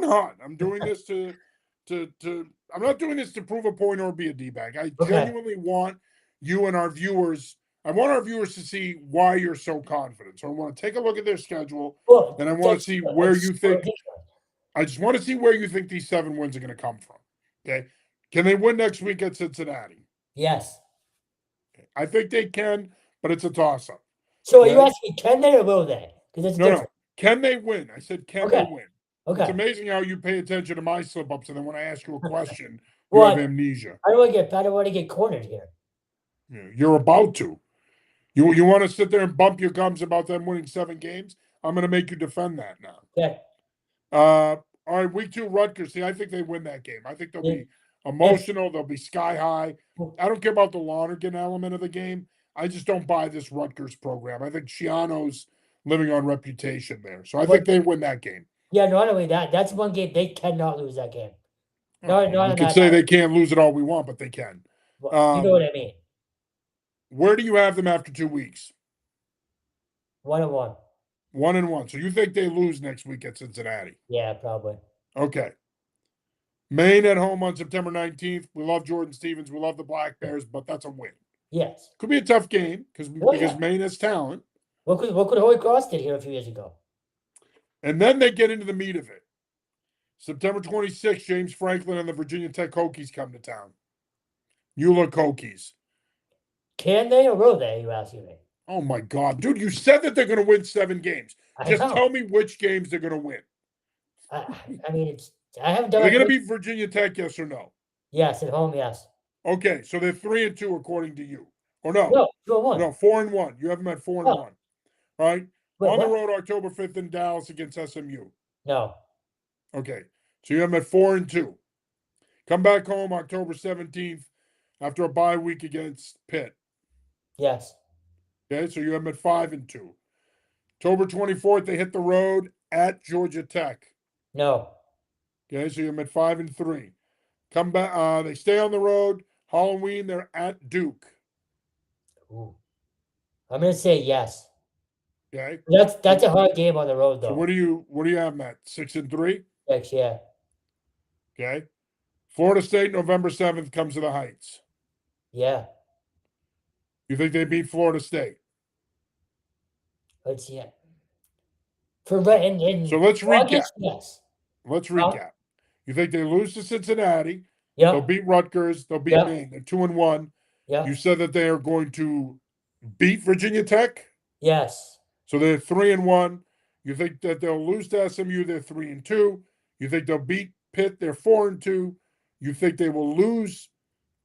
not. I'm doing this to I'm not doing this to prove a point or be a D-bag. I Okay. genuinely want you and our viewers. I want our viewers to see why you're so confident. So I want to take a look at their schedule, Well, and I want to see where you think. ridiculous. I just want to see where you think these 7 wins are going to come from. Okay, can they win next week at Cincinnati? Yes. I think they can, but it's a toss-up. So are you Okay? asking, can they or will they? Because it's No, different. can they win? I said, can Okay. they win? It's Okay. amazing how you pay attention to my slip-ups, and then when I ask you a question, you Well, have amnesia. I don't want to get cornered here. You're about to. You want to sit there and bump your gums about them winning 7 games? I'm going to make you defend that now. Okay. All right, week 2, Rutgers. See, I think they win that game. I think they'll be emotional. They'll be sky high. I don't care about the Lonergan element of the game. I just don't buy this Rutgers program. I think Shiano's living on reputation there. So I think they win that game. Yeah, not only that, that's one game they cannot lose that game. We can say they can't lose it all we want, but they can. Well, you know what I mean. Where do you have them after 2 weeks? 1-1. 1-1. So you think they lose next week at Cincinnati? Yeah, probably. Okay. Maine at home on September 19th. We love Jordan Stevens. We love the Black Bears, but that's a win. Yes. Could be a tough game because Maine has talent. What could Holy Cross did here a few years ago? And then they get into the meat of it. September 26th, James Franklin and the Virginia Tech Hokies come to town. You look Hokies. Can they or will they, you asking me? Oh, my God. Dude, you said that they're going to win 7 games. Just tell me which games they're going to win. I mean, I haven't done. Are they going to beat Virginia Tech, yes or no? Yes, at home, yes. Okay, so they're 3-2 according to you. Or no? No, 2-1. No, 4-1. You have them at 4-1. All right? Wait, on the road, October 5th in Dallas against SMU. No. Okay, so you have them at 4-2. Come back home October 17th after a bye week against Pitt. Yes. Okay, so you have them at 5-2. October 24th, they hit the road at Georgia Tech. No. Okay, so you have them at 5-3. Come back. They stay on the road. Halloween, they're at Duke. Ooh. I'm gonna say yes. Okay, that's a hard game on the road, though. So what do you have them at? 6-3. 6, yeah. Okay. Florida State, November 7th, comes to the Heights. Yeah. You think they beat Florida State? Let's see it. So let's recap. Yes. Let's recap. You think they lose to Cincinnati? Yeah. They'll beat Rutgers. They'll beat Maine. They're 2-1. Yeah. You said that they are going to beat Virginia Tech? Yes. So they're 3-1. You think that they'll lose to SMU? They're 3-2. You think they'll beat Pitt? They're 4-2. You think they will lose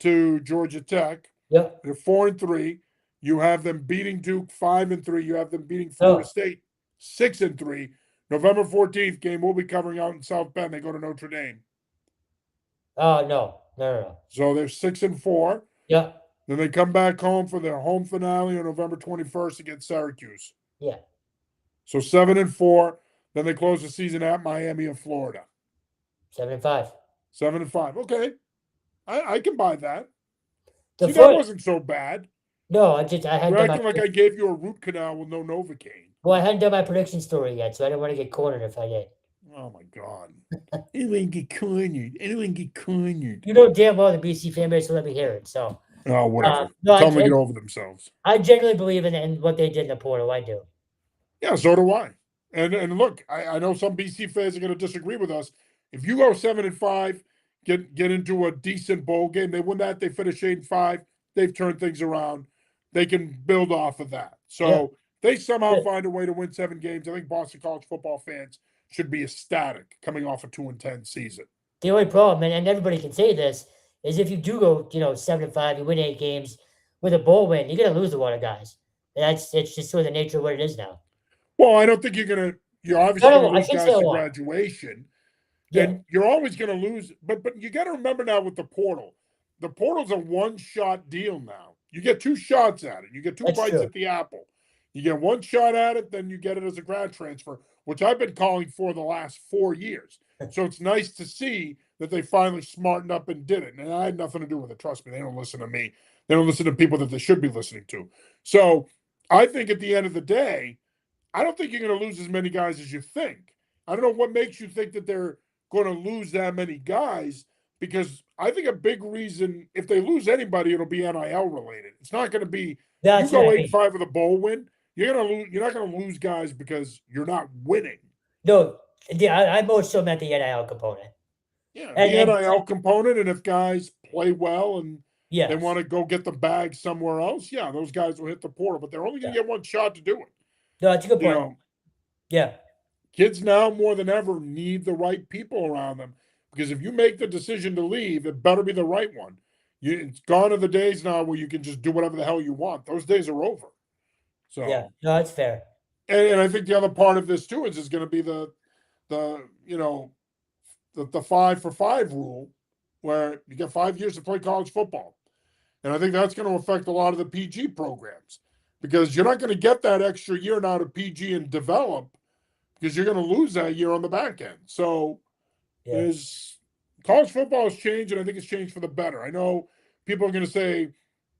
to Georgia Tech? Yep. They're 4-3. You have them beating Duke 5-3. You have them beating Florida State 6-3. November 14th game we'll be covering out in South Bend. They go to Notre Dame. No. So they're 6-4. Yeah. Then they come back home for their home finale on November 21st against Syracuse. Yeah. So 7-4. Then they close the season at Miami and Florida. 7-5. 7-5. Okay. I can buy that. That wasn't so bad. No, I had. You're acting like I gave you a root canal with no Novocaine. Well, I hadn't done my prediction story yet, so I didn't want to get cornered if I did. Oh my God! I don't want to get cornered. You know damn well the BC fan base will let me hear it. So. Oh, whatever. Tell them to get over themselves. I genuinely believe in what they did in the portal. I do. Yeah, so do I. And look, I know some BC fans are going to disagree with us. If you go 7-5, get into a decent bowl game, they win that, they finish 8-5, they've turned things around. They can build off of that. So they somehow find a way to win 7 games. I think Boston College football fans should be ecstatic coming off a 2-10 season. The only problem, and everybody can say this, is if you do go, 7-5, you win 8 games with a bowl win, you're going to lose a lot of guys. It's just sort of the nature of what it is now. Well, I don't think you're obviously going to lose guys to graduation. Yeah. And you're always going to lose. But you got to remember now with the portal, the portal's a one-shot deal now. You get 2 shots at it. You get 2 bites at the apple. You get 1 shot at it, then you get it as a grad transfer, which I've been calling for the last 4 years. So it's nice to see that they finally smartened up and did it. And I had nothing to do with it. Trust me, they don't listen to me. They don't listen to people that they should be listening to. So I think at the end of the day, I don't think you're going to lose as many guys as you think. I don't know what makes you think that they're going to lose that many guys, because I think a big reason, if they lose anybody, it'll be NIL related. It's not going to be you That's what go I eight and mean. five with a bowl win. You're gonna lose. You're not going to lose guys because you're not winning. No, yeah, I most so meant the NIL component. Yeah, the And NIL component, and if guys play well and they yes, want to go get the bag somewhere else, yeah, those guys will hit the portal, but they're only going yeah. to get one shot to do it. No, that's a good You point. know, Yeah, kids now more than ever need the right people around them, because if you make the decision to leave, it better be the right one. It's gone are the days now where you can just do whatever the hell you want. Those days are over. yeah. So, No, that's fair. and I think the other part of this too is going to be the the 5 for 5 rule, where you get 5 years to play college football. And I think that's going to affect a lot of the PG programs, because you're not going to get that extra year now to PG and develop, because you're going to lose that year on the back end. So Yeah, there's college football has changed, and I think it's changed for the better. I know people are going to say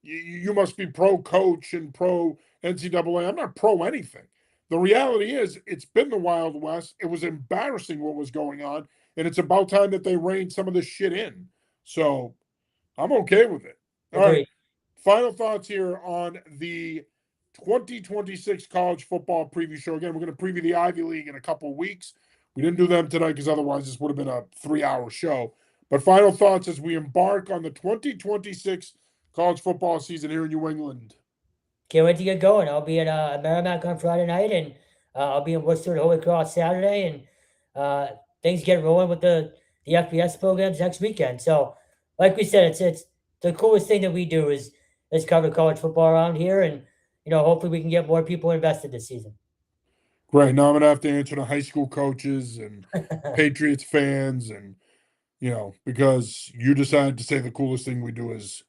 you must be pro coach and pro NCAA. I'm not pro anything. The reality is, it's been the Wild West. It was embarrassing what was going on, and it's about time that they reined some of this shit in. So I'm okay with it. All right. agreed. Final thoughts here on the 2026 college football preview show. Again, we're going to preview the Ivy League in a couple of weeks. We didn't do them tonight because otherwise this would have been a 3-hour show. But final thoughts as we embark on the 2026 college football season here in New England. Can't wait to get going. I'll be at Merrimack on Friday night, and I'll be in Worcester and Holy Cross Saturday, and uh, things get rolling with the FBS programs next weekend. So, like we said, it's the coolest thing that we do is cover college football around here, and hopefully we can get more people invested this season. Great. Now I'm going to have to answer to high school coaches and Patriots fans, and, because you decided to say the coolest thing we do is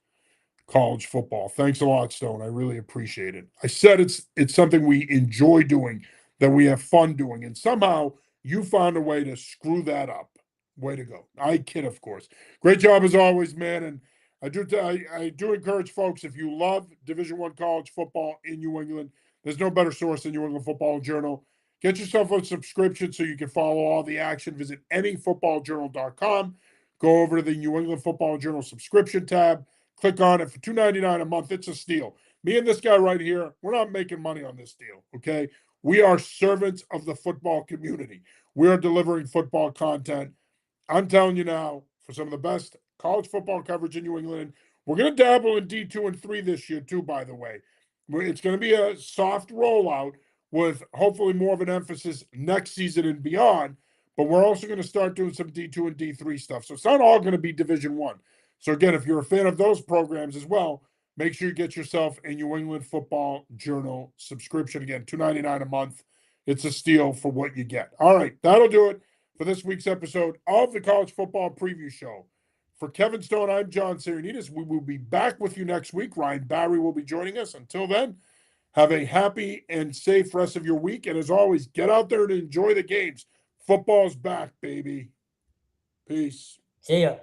college football. Thanks a lot, Stone. I really appreciate it. I said it's something we enjoy doing, that we have fun doing, and somehow you found a way to screw that up. Way to go. I kid, of course. Great job as always, man. And I do encourage folks, if you love Division I college football in New England, there's no better source than New England Football Journal. Get yourself a subscription so you can follow all the action. Visit anyfootballjournal.com. Go over to the New England Football Journal subscription tab. Click on it for $2.99 a month. It's a steal. Me and this guy right here, we're not making money on this deal, okay? We are servants of the football community. We are delivering football content. I'm telling you now, for some of the best college football coverage in New England, we're going to dabble in D2 and 3 this year, too, by the way. It's going to be a soft rollout with hopefully more of an emphasis next season and beyond. But we're also going to start doing some D2 and D3 stuff. So it's not all going to be Division One. So again, if you're a fan of those programs as well, make sure you get yourself a New England Football Journal subscription. Again, $2.99 a month. It's a steal for what you get. All right, that'll do it for this week's episode of the College Football Preview Show. For Kevin Stone, I'm John Sarianides. We will be back with you next week. Ryan Barry will be joining us. Until then, have a happy and safe rest of your week. And as always, get out there and enjoy the games. Football's back, baby. Peace. See ya.